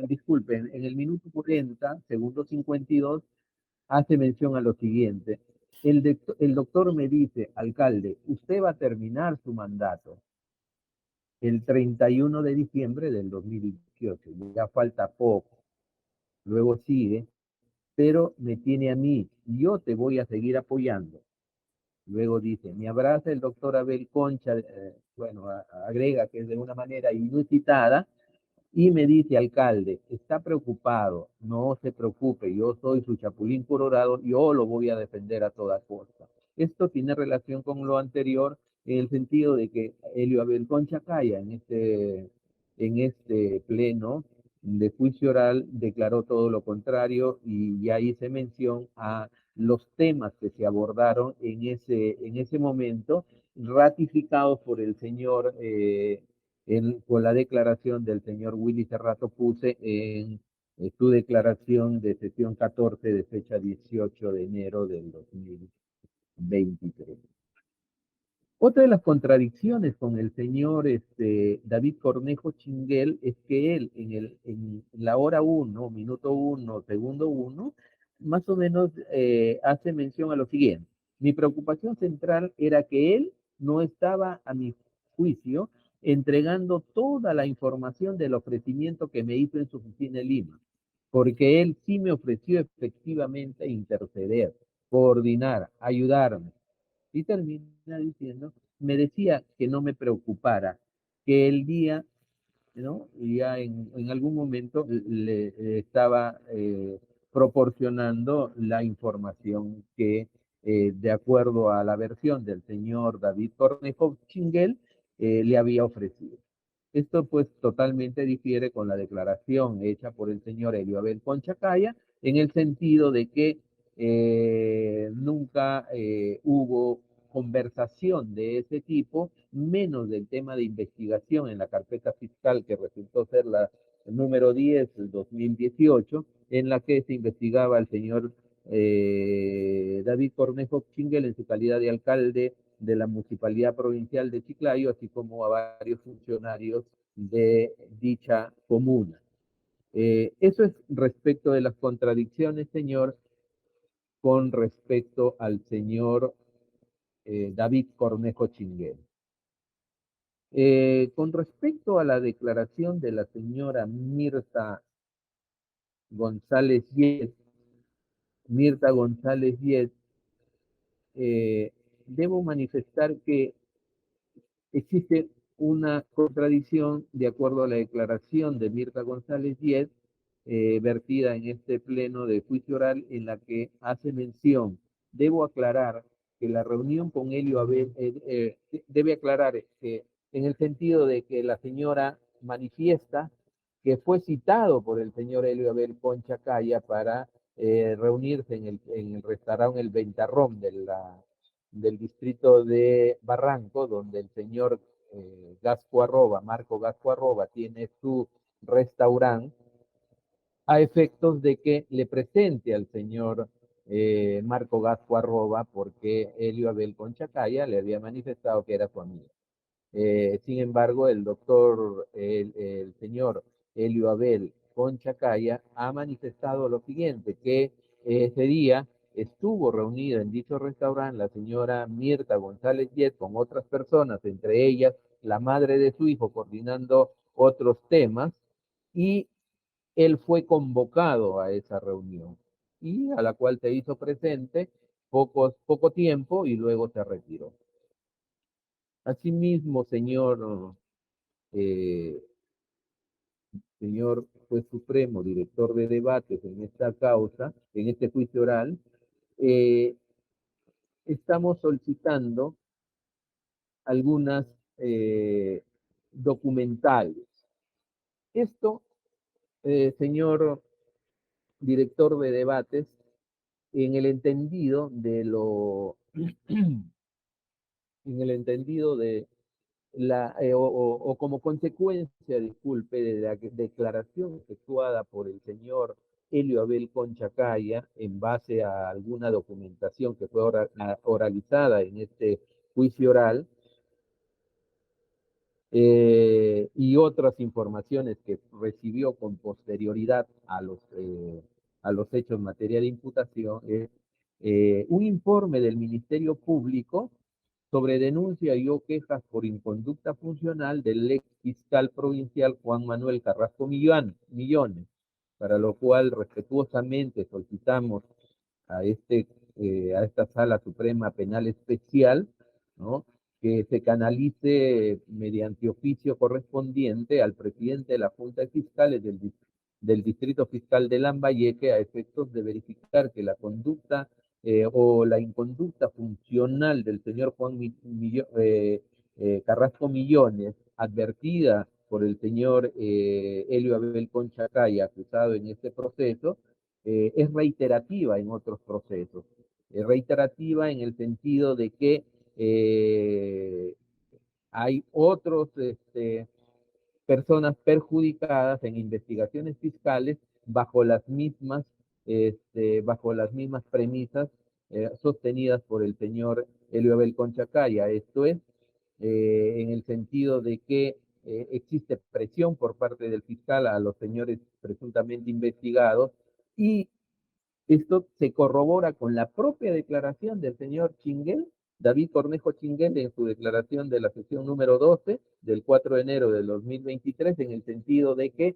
disculpen, en el minuto 40, segundo 52, hace mención a lo siguiente. El doctor me dice, alcalde, usted va a terminar su mandato el 31 de diciembre del 2018, ya falta poco. Luego sigue, pero me tiene a mí, yo te voy a seguir apoyando. Luego dice, me abraza el doctor Abel Concha, agrega que es de una manera inusitada, y me dice, alcalde, está preocupado, no se preocupe, yo soy su chapulín colorado, yo lo voy a defender a toda costa. Esto tiene relación con lo anterior en el sentido de que Helio Abel Concha Caya en este pleno de juicio oral declaró todo lo contrario y ya hice mención a los temas que se abordaron en ese momento, ratificados por el señor con la declaración del señor Willy Cerrato Puse en su declaración de sesión 14 de fecha 18 de enero del 2023. Otra de las contradicciones con el señor David Cornejo Chinguel es que él en la hora 1, minuto 1, segundo 1, más o menos hace mención a lo siguiente. Mi preocupación central era que él no estaba, a mi juicio, entregando toda la información del ofrecimiento que me hizo en su oficina en Lima, porque él sí me ofreció efectivamente interceder, coordinar, ayudarme. Y termina diciendo, me decía que no me preocupara, que el día, ¿no? Y ya en algún momento le estaba proporcionando la información que, de acuerdo a la versión del señor David Cornejo Chinguel, le había ofrecido. Esto pues totalmente difiere con la declaración hecha por el señor Helio Abel Conchacaya, en el sentido de que nunca hubo conversación de ese tipo, menos del tema de investigación en la carpeta fiscal que resultó ser la número 10 del 2018, en la que se investigaba al señor David Cornejo Chinguel en su calidad de alcalde de la Municipalidad Provincial de Chiclayo, así como a varios funcionarios de dicha comuna. Eso es respecto de las contradicciones, señor, con respecto al señor David Cornejo Chinguel. Con respecto a la declaración de la señora Mirta González Yes, debo manifestar que existe una contradicción de acuerdo a la declaración de Mirta González Díez, vertida en este pleno de juicio oral, en la que hace mención. Debo aclarar que la reunión con Helio Abel, debe aclarar que en el sentido de que la señora manifiesta que fue citado por el señor Helio Abel Concha Caya para reunirse en el restaurante El Ventarrón del distrito de Barranco, donde el señor Marco Gasco Arroba, tiene su restaurante, a efectos de que le presente al señor Marco Gasco Arroba, porque Helio Abel Conchacaya le había manifestado que era su amigo. Sin embargo, el señor Helio Abel Conchacaya ha manifestado lo siguiente, que ese día estuvo reunida en dicho restaurante la señora Mirta González Yet con otras personas, entre ellas la madre de su hijo, coordinando otros temas, y él fue convocado a esa reunión y a la cual se hizo presente poco tiempo y luego se retiró. Asimismo, eh, señor juez supremo, director de debates en esta causa, en este juicio oral, eh, estamos solicitando algunas documentales. Esto, señor director de debates, en el entendido de lo, en el entendido de o como consecuencia, disculpe, de la declaración efectuada por el señor Helio Abel Conchacaya en base a alguna documentación que fue oralizada en este juicio oral, y otras informaciones que recibió con posterioridad a los hechos en materia de imputación, es un informe del Ministerio Público sobre denuncia y o quejas por inconducta funcional del ex fiscal provincial Juan Manuel Carrasco Millones, para lo cual respetuosamente solicitamos a, a esta Sala Suprema Penal Especial, ¿no?, que se canalice mediante oficio correspondiente al presidente de la Junta de Fiscales del Distrito Fiscal de Lambayeque a efectos de verificar que la conducta o la inconducta funcional del señor Juan Carrasco Millones, advertida por el señor Helio Abel Conchacaya, acusado en este proceso, es reiterativa en otros procesos. Es reiterativa en el sentido de que hay otros personas perjudicadas en investigaciones fiscales bajo las mismas premisas sostenidas por el señor Helio Abel Conchacaya. Esto es, en el sentido de que existe presión por parte del fiscal a los señores presuntamente investigados, y esto se corrobora con la propia declaración del señor Chinguel, David Cornejo Chinguel, en su declaración de la sesión número 12 del 4 de enero del 2023, en el sentido de que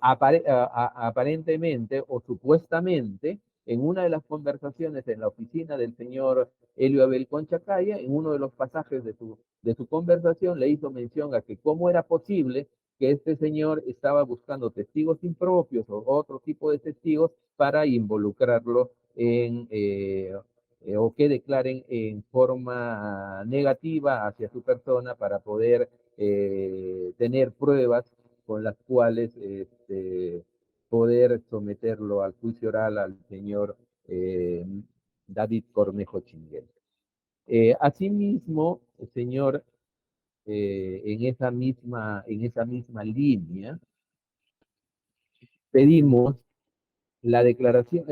aparentemente o supuestamente, en una de las conversaciones en la oficina del señor Helio Abel Conchacaya, en uno de los pasajes de su conversación, le hizo mención a que cómo era posible que este señor estaba buscando testigos impropios o otro tipo de testigos para involucrarlo o que declaren en forma negativa hacia su persona para poder tener pruebas con las cuales poder someterlo al juicio oral al señor David Cornejo Chinguel. Asimismo, señor, en esa misma línea, pedimos la declaración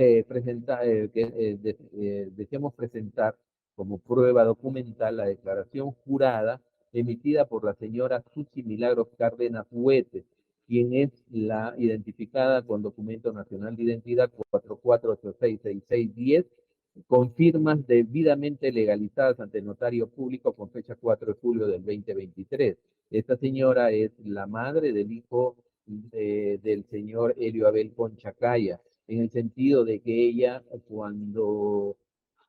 deseamos presentar como prueba documental la declaración jurada emitida por la señora Susi Milagros Cárdenas Huete, quien es la identificada con documento nacional de identidad 44866610, con firmas debidamente legalizadas ante el notario público con fecha 4 de julio del 2023. Esta señora es la madre del hijo del señor Helio Abel Conchacaya, en el sentido de que ella, cuando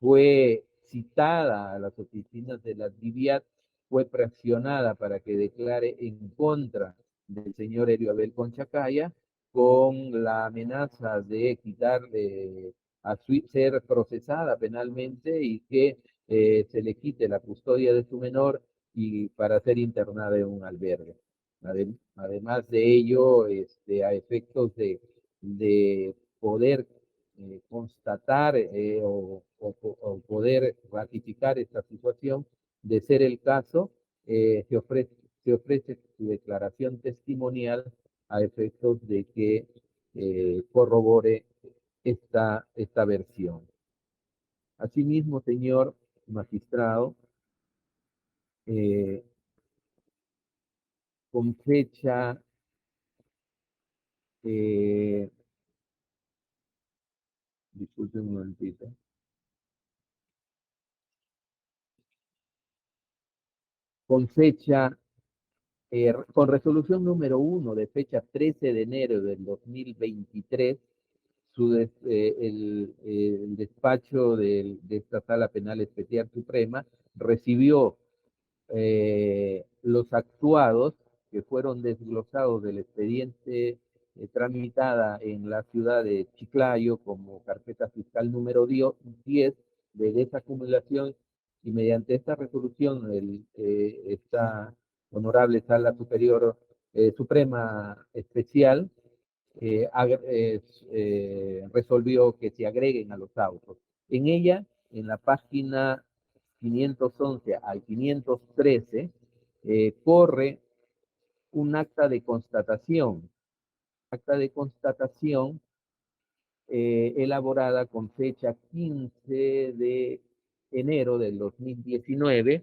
fue citada a las oficinas de la DIVIAT, fue presionada para que declare en contra del señor Helio Abel Conchacaya, con la amenaza de quitarle ser procesada penalmente y que se le quite la custodia de su menor y para ser internada en un albergue. Además de ello, a efectos de poder constatar o poder ratificar esta situación, de ser el caso, se ofrece su declaración testimonial a efectos de que corrobore esta versión. Asimismo, señor magistrado, con fecha disculpen un momentito. Con fecha, con resolución número 1 de fecha 13 de enero del 2023, el despacho de esta Sala Penal Especial Suprema recibió los actuados que fueron desglosados del expediente tramitada en la ciudad de Chiclayo como carpeta fiscal número 10 de desacumulación, y mediante esta resolución esta honorable Sala Superior Suprema Especial resolvió que se agreguen a los autos. En ella, en la página 511 al 513, corre un acta de constatación elaborada con fecha 15 de enero del 2019,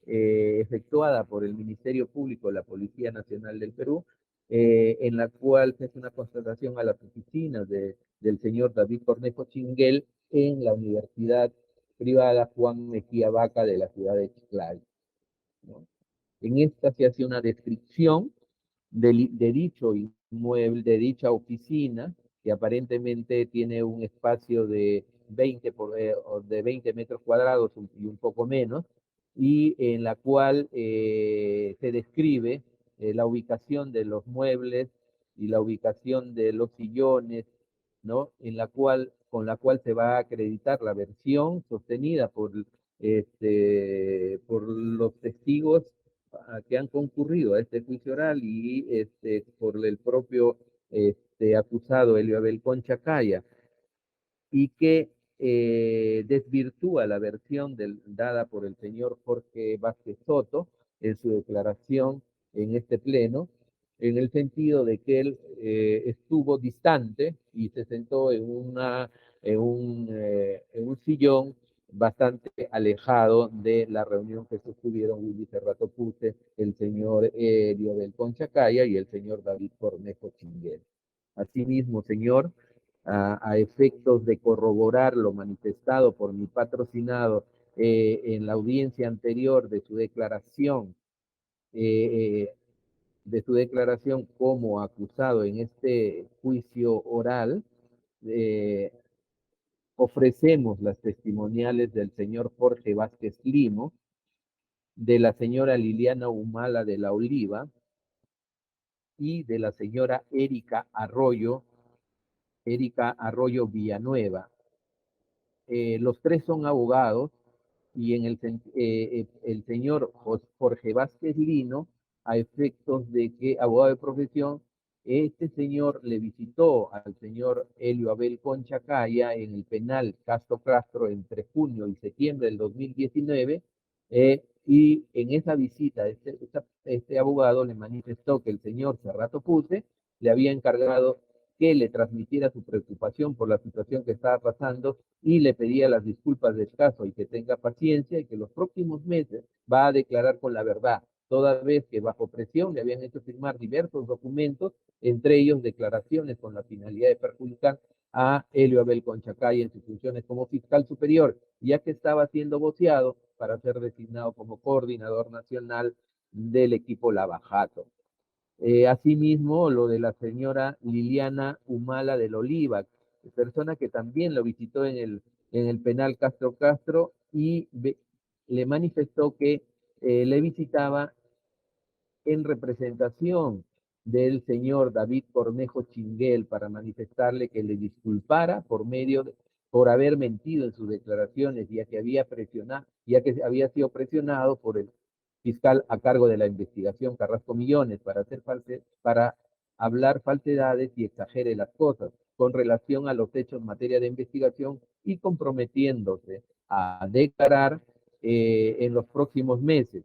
efectuada por el Ministerio Público de la Policía Nacional del Perú, en la cual se hace una constatación a las oficinas del señor David Cornejo Chinguel en la Universidad Privada Juan Mejía Vaca de la ciudad de Chiclayo, ¿no? En esta se hace una descripción de dicho inmueble, de dicha oficina, que aparentemente tiene un espacio de 20 metros cuadrados y un poco menos, y en la cual se describe la ubicación de los muebles y la ubicación de los sillones, ¿no? Con la cual se va a acreditar la versión sostenida por los testigos que han concurrido a este juicio oral y por el propio acusado Elio Abel Conchacaya, y que desvirtúa la versión dada por el señor Jorge Vázquez Soto en su declaración en este pleno, en el sentido de que él estuvo distante y se sentó en un sillón bastante alejado de la reunión que sostuvieron Willy Cerrato Puse, el señor Elio del Conchacaya y el señor David Cornejo Chinguel. Asimismo, señor, a efectos de corroborar lo manifestado por mi patrocinado en la audiencia anterior de su declaración como acusado en este juicio oral, ofrecemos las testimoniales del señor Jorge Vázquez Limo, de la señora Liliana Humala de la Oliva y de la señora Erika Arroyo Villanueva. Los tres son abogados y el señor Jorge Vázquez Lino, a efectos de que abogado de profesión, este señor le visitó al señor Elio Abel Conchacaya en el penal Castro entre junio y septiembre del 2019, y en esa visita este abogado le manifestó que el señor Cerrato Puse le había encargado que le transmitiera su preocupación por la situación que estaba pasando y le pedía las disculpas del caso y que tenga paciencia y que los próximos meses va a declarar con la verdad, toda vez que bajo presión le habían hecho firmar diversos documentos, entre ellos declaraciones con la finalidad de perjudicar a Elio Abel Conchacaya en sus funciones como fiscal superior, ya que estaba siendo voceado para ser designado como coordinador nacional del equipo Lavajato. Asimismo, lo de la señora Liliana Humala del Oliva, persona que también lo visitó en el penal Castro y le manifestó que le visitaba en representación del señor David Cornejo Chinguel para manifestarle que le disculpara por haber mentido en sus declaraciones, ya que había sido presionado por el fiscal a cargo de la investigación Carrasco Millones para hablar falsedades y exagere las cosas con relación a los hechos en materia de investigación y comprometiéndose a declarar en los próximos meses.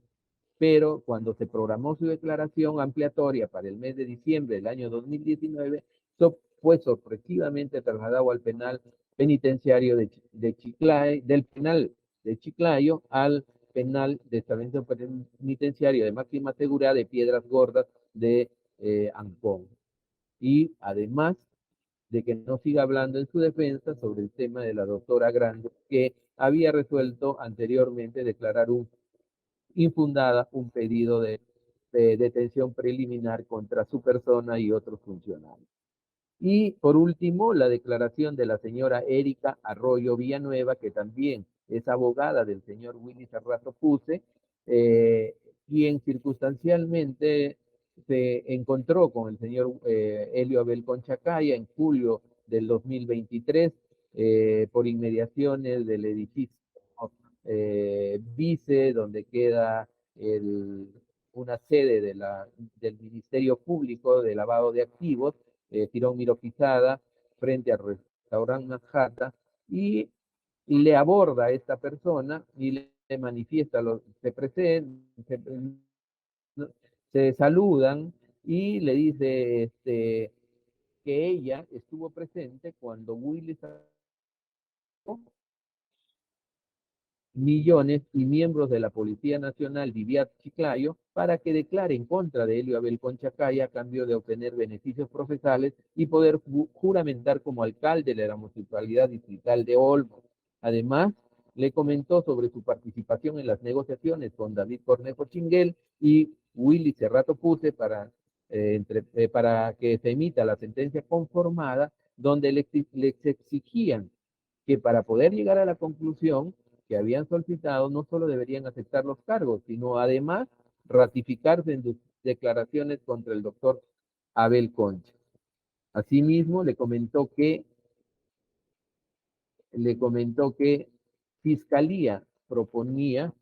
Pero cuando se programó su declaración ampliatoria para el mes de diciembre del año 2019, fue sorpresivamente trasladado al penal penitenciario de Chiclayo, del penal de Chiclayo al penal de establecimiento penitenciario de máxima seguridad de Piedras Gordas de Ancón. Y además de que no siga hablando en su defensa sobre el tema de la doctora Grande, que había resuelto anteriormente declarar infundada un pedido de detención preliminar contra su persona y otros funcionarios. Y por último, la declaración de la señora Erika Arroyo Villanueva, que también es abogada del señor Willy Cerrato Puse, quien circunstancialmente se encontró con el señor Helio Abel Conchacaya en julio del 2023 por inmediaciones del edificio Vice, donde queda una sede del Ministerio Público de Lavado de Activos, Tirón Miro Quizada, frente al restaurante Manhattan, y le aborda a esta persona y le manifiesta, se saludan y le dice que ella estuvo presente cuando Willy millones y miembros de la Policía Nacional Viviat Chiclayo para que declare en contra de Helio Abel Conchacaya a cambio de obtener beneficios procesales y poder juramentar como alcalde de la Municipalidad Distrital de Olmos. Además, le comentó sobre su participación en las negociaciones con David Cornejo Chinguel y Willy Cerrato Puse para que se emita la sentencia conformada, donde les exigían que para poder llegar a la conclusión que habían solicitado, no solo deberían aceptar los cargos, sino además ratificarse en sus declaraciones contra el doctor Abel Concha. Asimismo, le comentó que Fiscalía proponía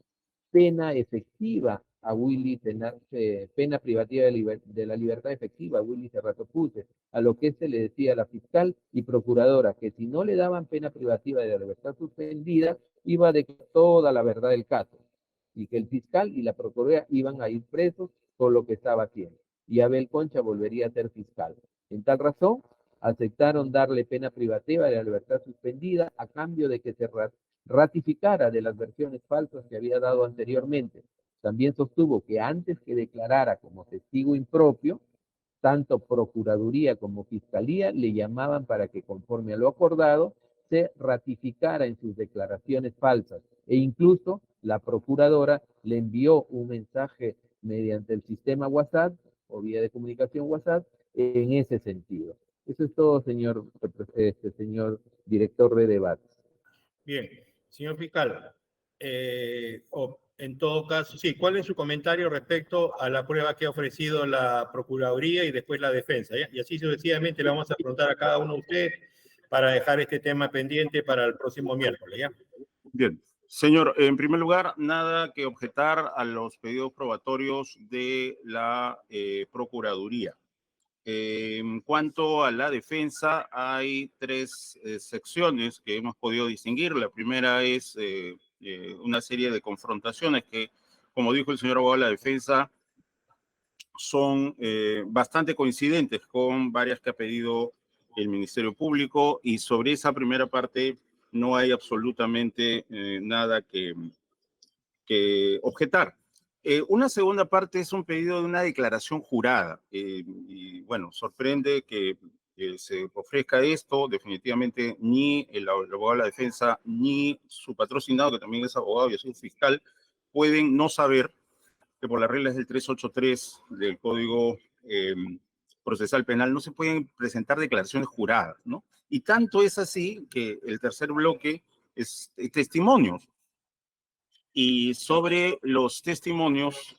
pena efectiva a Willy, pena privativa de la libertad efectiva a Willy Cerrato Puse, a lo que se le decía a la fiscal y procuradora que si no le daban pena privativa de la libertad suspendida, iba a declarar toda la verdad del caso, y que el fiscal y la procuradora iban a ir presos por lo que estaba haciendo, y Abel Concha volvería a ser fiscal. En tal razón, aceptaron darle pena privativa de la libertad suspendida a cambio de que se ratificara de las versiones falsas que había dado anteriormente. También sostuvo que antes que declarara como testigo impropio, tanto Procuraduría como Fiscalía le llamaban para que, conforme a lo acordado, se ratificara en sus declaraciones falsas, e incluso la Procuradora le envió un mensaje mediante el sistema WhatsApp o vía de comunicación WhatsApp en ese sentido. Eso es todo, señor director de debates. Bien, señor fiscal, en todo caso, sí, ¿cuál es su comentario respecto a la prueba que ha ofrecido la Procuraduría y después la defensa? ¿Ya? Y así sucesivamente le vamos a preguntar a cada uno de ustedes para dejar este tema pendiente para el próximo miércoles, ¿ya? Bien. Señor, en primer lugar, nada que objetar a los pedidos probatorios de la Procuraduría. En cuanto a la defensa, hay tres secciones que hemos podido distinguir. La primera es una serie de confrontaciones que, como dijo el señor abogado de la defensa, son bastante coincidentes con varias que ha pedido el Ministerio Público, y sobre esa primera parte no hay absolutamente nada que objetar. Una segunda parte es un pedido de una declaración jurada. Y bueno, sorprende que se ofrezca esto. Definitivamente ni el abogado de la defensa ni su patrocinado, que también es abogado y es un fiscal, pueden no saber que por las reglas del 383 del Código Procesal Penal no se pueden presentar declaraciones juradas, ¿no? Y tanto es así que el tercer bloque es testimonios. Y sobre los testimonios,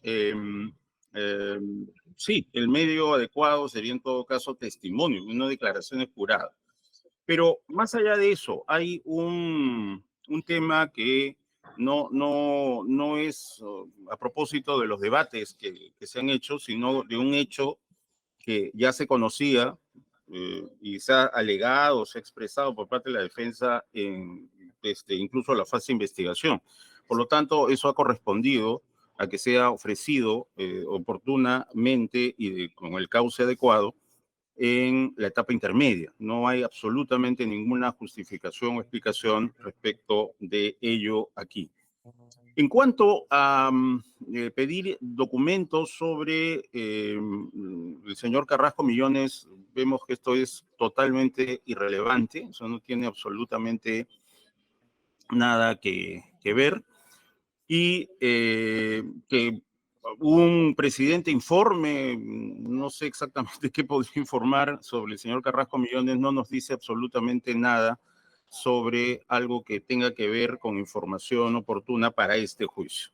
sí, el medio adecuado sería en todo caso testimonio, no declaraciones juradas. Pero más allá de eso, hay un tema que no es a propósito de los debates que se han hecho, sino de un hecho que ya se conocía y se ha alegado, se ha expresado por parte de la defensa en incluso la fase de investigación. Por lo tanto, eso ha correspondido a que sea ofrecido oportunamente y con el cauce adecuado en la etapa intermedia. No hay absolutamente ninguna justificación o explicación respecto de ello aquí. En cuanto a pedir documentos sobre el señor Carrasco Millones, vemos que esto es totalmente irrelevante, eso no tiene absolutamente nada que ver, y que un presidente informe, no sé exactamente qué podría informar sobre el señor Carrasco Millones, no nos dice absolutamente nada sobre algo que tenga que ver con información oportuna para este juicio.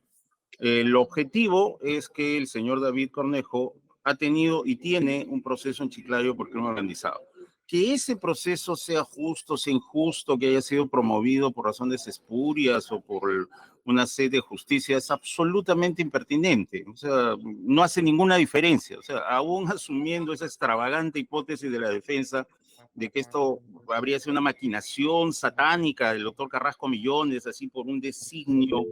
El objetivo es que el señor David Cornejo ha tenido y tiene un proceso en Chiclayo por crimen organizado. Que ese proceso sea justo, sea injusto, que haya sido promovido por razones espurias o por una sed de justicia es absolutamente impertinente. O sea, no hace ninguna diferencia. O sea, aún asumiendo esa extravagante hipótesis de la defensa de que esto habría sido una maquinación satánica del doctor Carrasco Millones, así por un designio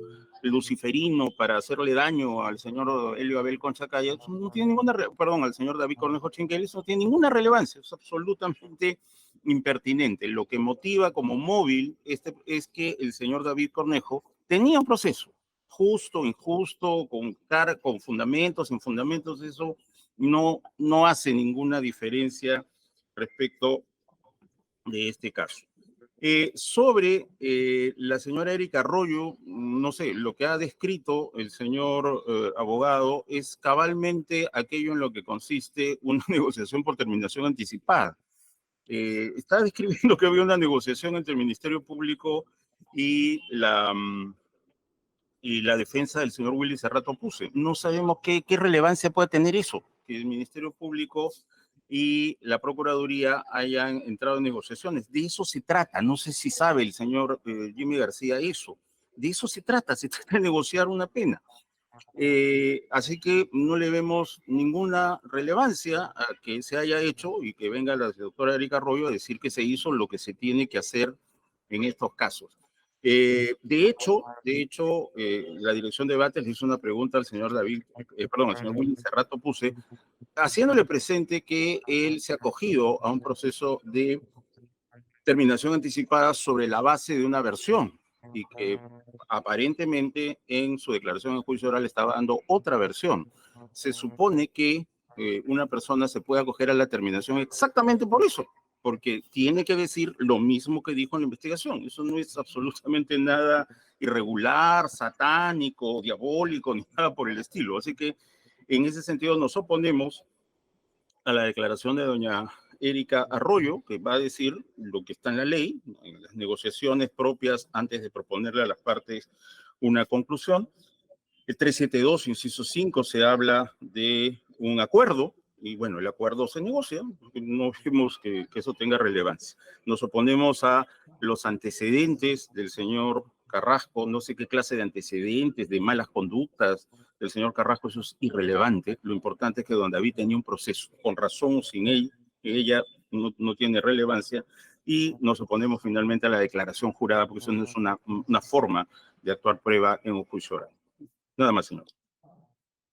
luciferino para hacerle daño al señor Helio Abel Conchacaya, eso no tiene ninguna, perdón, al señor David Cornejo Chinguel, eso no tiene ninguna relevancia, es absolutamente impertinente. Lo que motiva como móvil es que el señor David Cornejo tenía un proceso, justo, injusto, con fundamentos, sin fundamentos, eso no hace ninguna diferencia respecto de este caso. Sobre la señora Erika Arroyo, no sé, lo que ha descrito el señor abogado es cabalmente aquello en lo que consiste una negociación por terminación anticipada. Está describiendo que había una negociación entre el Ministerio Público y la defensa del señor Willy Cerrato Puse. No sabemos qué relevancia puede tener eso, que el Ministerio Público y la Procuraduría hayan entrado en negociaciones. De eso se trata. No sé si sabe el señor Jimmy García eso. De eso se trata de negociar una pena. Así que no le vemos ninguna relevancia a que se haya hecho y que venga la doctora Erika Arroyo a decir que se hizo lo que se tiene que hacer en estos casos. De hecho, la Dirección de Debates le hizo una pregunta al señor al señor Willy Cerrato Puse, haciéndole presente que él se ha acogido a un proceso de terminación anticipada sobre la base de una versión y que aparentemente en su declaración en juicio oral estaba dando otra versión. Se supone que una persona se puede acoger a la terminación exactamente por eso, porque tiene que decir lo mismo que dijo en la investigación. Eso no es absolutamente nada irregular, satánico, diabólico, ni nada por el estilo. Así que en ese sentido nos oponemos a la declaración de doña Erika Arroyo, que va a decir lo que está en la ley, en las negociaciones propias antes de proponerle a las partes una conclusión. El 372, inciso 5, se habla de un acuerdo, y bueno, el acuerdo se negocia, no vemos que eso tenga relevancia. Nos oponemos a los antecedentes del señor Carrasco, no sé qué clase de antecedentes, de malas conductas del señor Carrasco, eso es irrelevante. Lo importante es que don David tenía un proceso, con razón o sin ella no tiene relevancia, y nos oponemos finalmente a la declaración jurada, porque eso no es una forma de actuar prueba en un juicio oral. Nada más, señor.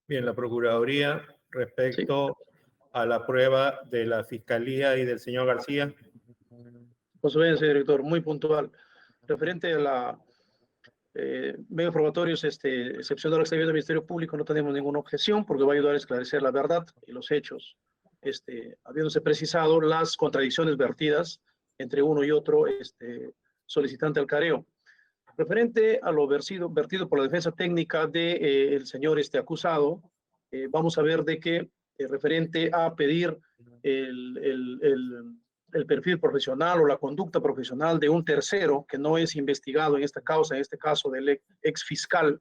Bien, la Procuraduría, respecto a la prueba de la Fiscalía y del señor García. Pues bien, señor director, muy puntual. Referente a la medios probatorios, excepción de lo que está viendo el Ministerio Público, no tenemos ninguna objeción porque va a ayudar a esclarecer la verdad y los hechos, habiéndose precisado las contradicciones vertidas entre uno y otro solicitante al careo. Referente a lo vertido por la defensa técnica del señor acusado, vamos a ver de que referente a pedir el perfil profesional o la conducta profesional de un tercero que no es investigado en esta causa, en este caso del ex fiscal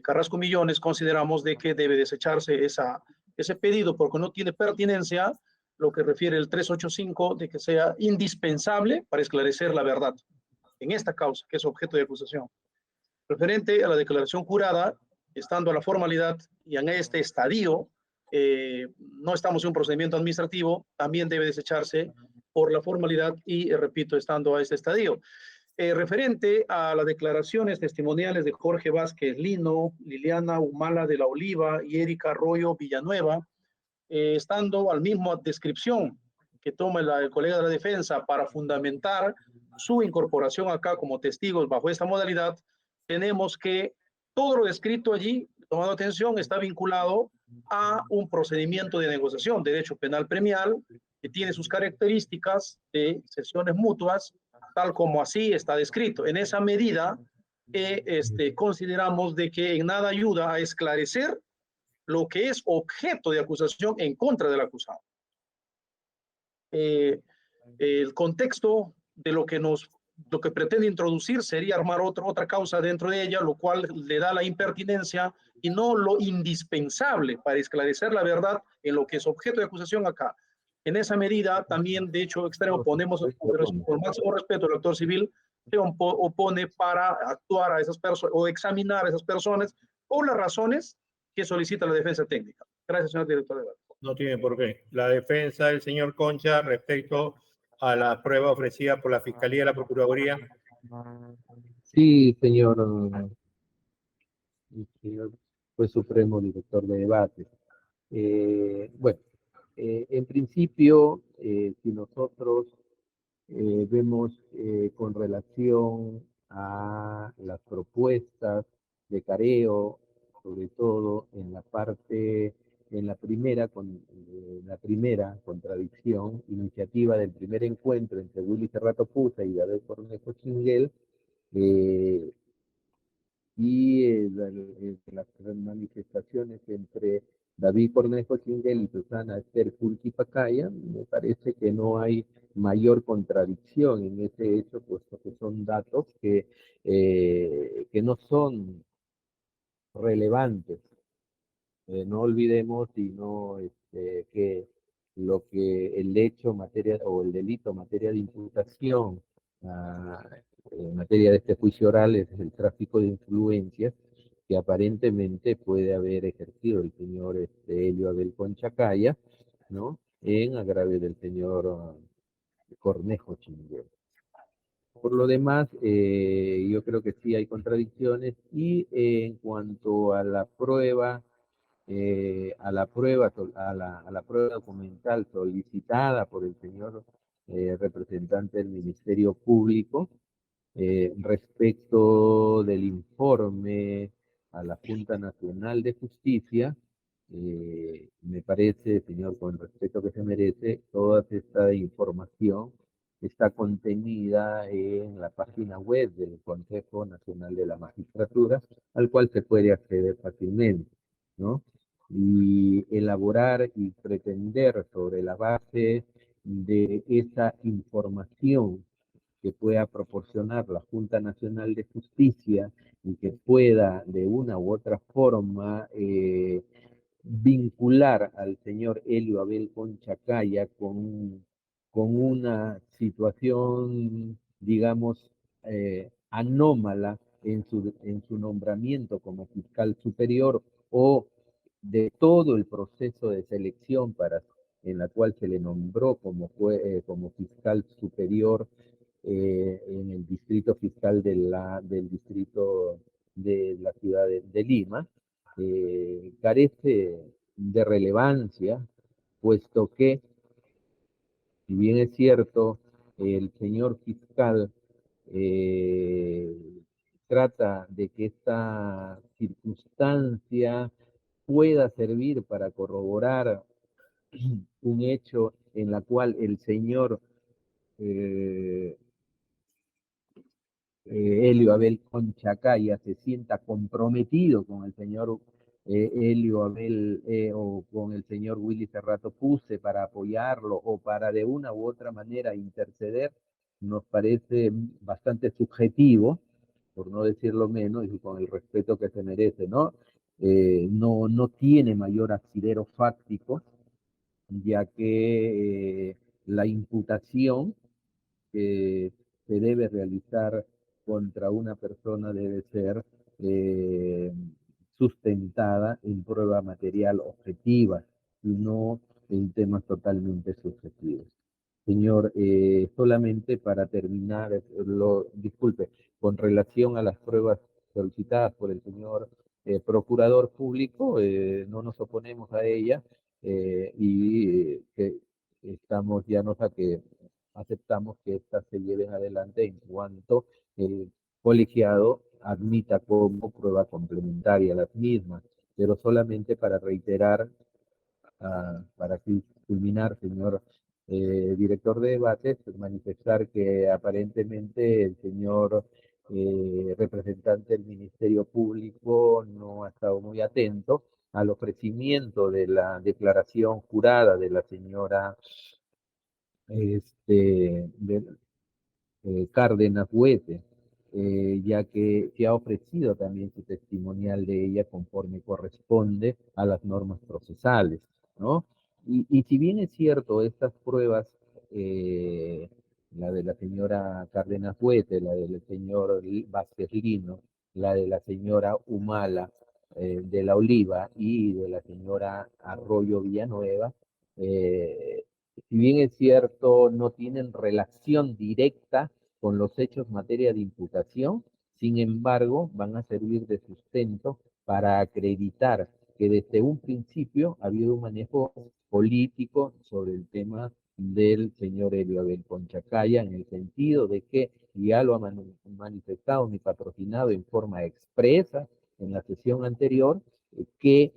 Carrasco Millones, consideramos de que debe desecharse ese pedido porque no tiene pertinencia, lo que refiere el 385 de que sea indispensable para esclarecer la verdad en esta causa, que es objeto de acusación. Referente a la declaración jurada, estando a la formalidad y en este estadio, no estamos en un procedimiento administrativo, también debe desecharse por la formalidad y, repito, estando a este estadio. Referente a las declaraciones testimoniales de Jorge Vázquez Lino, Liliana Humala de la Oliva y Erika Arroyo Villanueva, estando al mismo descripción que toma el colega de la defensa para fundamentar su incorporación acá como testigos bajo esta modalidad, tenemos que todo lo descrito allí, tomando atención, está vinculado a un procedimiento de negociación, derecho penal premial, que tiene sus características de sesiones mutuas, tal como así está descrito. En esa medida, consideramos de que en nada ayuda a esclarecer lo que es objeto de acusación en contra del acusado. El contexto de lo que pretende introducir sería armar otra causa dentro de ella, lo cual le da la impertinencia y no lo indispensable para esclarecer la verdad en lo que es objeto de acusación acá. En esa medida, también, de hecho, extremo, ponemos con máximo respeto al actor civil, se opone para actuar a esas personas o examinar a esas personas por las razones que solicita la defensa técnica. Gracias, señor director de debate. No tiene por qué. La defensa del señor Concha respecto a la prueba ofrecida por la Fiscalía y la Procuraduría. Sí, señor juez supremo, director de debate. Bueno, en principio, si nosotros vemos con relación a las propuestas de careo, sobre todo en la parte, en la primera contradicción, iniciativa del primer encuentro entre Willy Cerrato Pusa y David Cornejo Chinguel, y las manifestaciones entre David Cornejo Chinguel y Susana Esther Pulquipacaya, me parece que no hay mayor contradicción en ese hecho, puesto que son datos que no son relevantes. No olvidemos que el hecho materia o el delito materia de imputación en materia de este juicio oral es el tráfico de influencias que aparentemente puede haber ejercido el señor Helio Abel Conchacaya, ¿no?, en agravio del señor Cornejo Chinguel. Por lo demás, yo creo que sí hay contradicciones, y en cuanto a la prueba, a la prueba documental solicitada por el señor representante del Ministerio Público, respecto del informe a la Junta Nacional de Justicia, me parece, señor, con el respeto que se merece, toda esta información está contenida en la página web del Consejo Nacional de la Magistratura, al cual se puede acceder fácilmente, ¿no? Y elaborar y pretender sobre la base de esa información que pueda proporcionar la Junta Nacional de Justicia y que pueda de una u otra forma vincular al señor Helio Abel Conchacaya con una situación, digamos, anómala en su nombramiento como fiscal superior, o de todo el proceso de selección en la cual se le nombró como fiscal superior en el distrito fiscal del distrito de la ciudad de Lima, carece de relevancia, puesto que, si bien es cierto, el señor fiscal trata de que esta circunstancia pueda servir para corroborar un hecho en la cual el señor Helio Abel Conchacaya se sienta comprometido con el señor Helio Abel o con el señor Willy Cerrato Puse para apoyarlo o para de una u otra manera interceder, nos parece bastante subjetivo, por no decirlo menos, y con el respeto que se merece, ¿no? No tiene mayor asidero fáctico, ya que la imputación que se debe realizar contra una persona debe ser sustentada en prueba material objetiva y no en temas totalmente subjetivos. Señor, solamente para terminar, disculpe, con relación a las pruebas solicitadas por el señor procurador público, no nos oponemos a ella, y que estamos llanos a que aceptamos que estas se lleven adelante en cuanto el colegiado admita como prueba complementaria las mismas, pero solamente para reiterar, para culminar, señor director de debates, manifestar que aparentemente el señor representante del Ministerio Público no ha estado muy atento al ofrecimiento de la declaración jurada de la señora Cárdenas Huete, ya que se ha ofrecido también su testimonial de ella conforme corresponde a las normas procesales, ¿no? Y si bien es cierto, estas pruebas, la de la señora Cárdenas Huete, la del señor Vázquez Lino, la de la señora Humala de la Oliva y de la señora Arroyo Villanueva, si bien es cierto, no tienen relación directa con los hechos materia de imputación, sin embargo, van a servir de sustento para acreditar que desde un principio ha habido un manejo político sobre el tema del señor Elio Abel Conchacaya, en el sentido de que ya lo ha manifestado mi patrocinado en forma expresa en la sesión anterior, que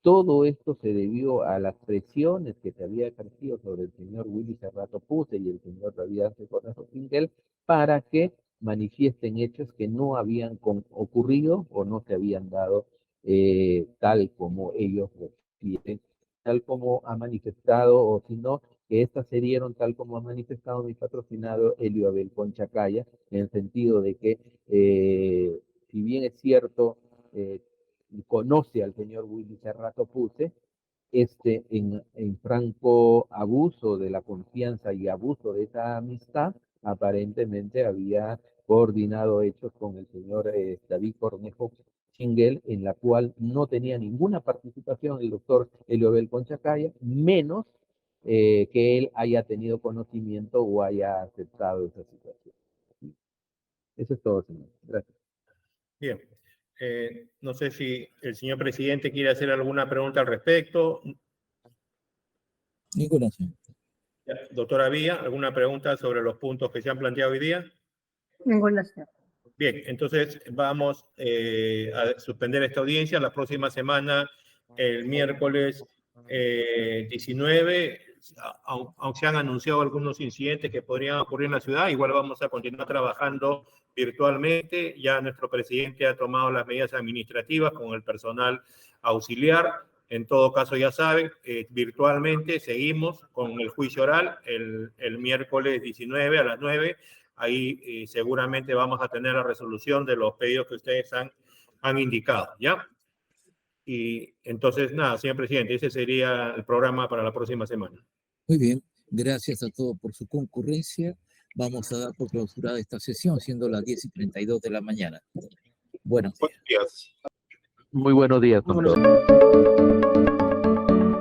todo esto se debió a las presiones que se había ejercido sobre el señor Willy Cerrato Puse y el señor David Conazo Pinguel para que manifiesten hechos que no habían ocurrido o no se habían dado tal como ellos refieren, tal como ha manifestado, o si no, que estas se dieron tal como ha manifestado mi patrocinado Elio Abel Conchacaya, en el sentido de que, si bien es cierto, conoce al señor Willy Cerrato Puse, en franco abuso de la confianza y abuso de esa amistad, aparentemente había coordinado hechos con el señor David Cornejo Chinguel, en la cual no tenía ninguna participación el doctor Elio Abel Conchacaya, menos que él haya tenido conocimiento o haya aceptado esa situación. Eso es todo, señor. Gracias. Bien. No sé si el señor presidente quiere hacer alguna pregunta al respecto. Ninguna, señor. Doctora Vía, ¿alguna pregunta sobre los puntos que se han planteado hoy día? Ninguna, señor. Bien, entonces vamos a suspender esta audiencia. La próxima semana, el miércoles 19, aunque se han anunciado algunos incidentes que podrían ocurrir en la ciudad, igual vamos a continuar trabajando virtualmente. Ya nuestro presidente ha tomado las medidas administrativas con el personal auxiliar. En todo caso, ya saben, virtualmente seguimos con el juicio oral el miércoles 19 a las 9. Ahí seguramente vamos a tener la resolución de los pedidos que ustedes han indicado, ¿ya? Y entonces, nada, señor presidente, ese sería el programa para la próxima semana. Muy bien, gracias a todos por su concurrencia. Vamos a dar por clausurada esta sesión, siendo las 10:32 de la mañana. Buenos días. Buenos días. Muy buenos días, con todos.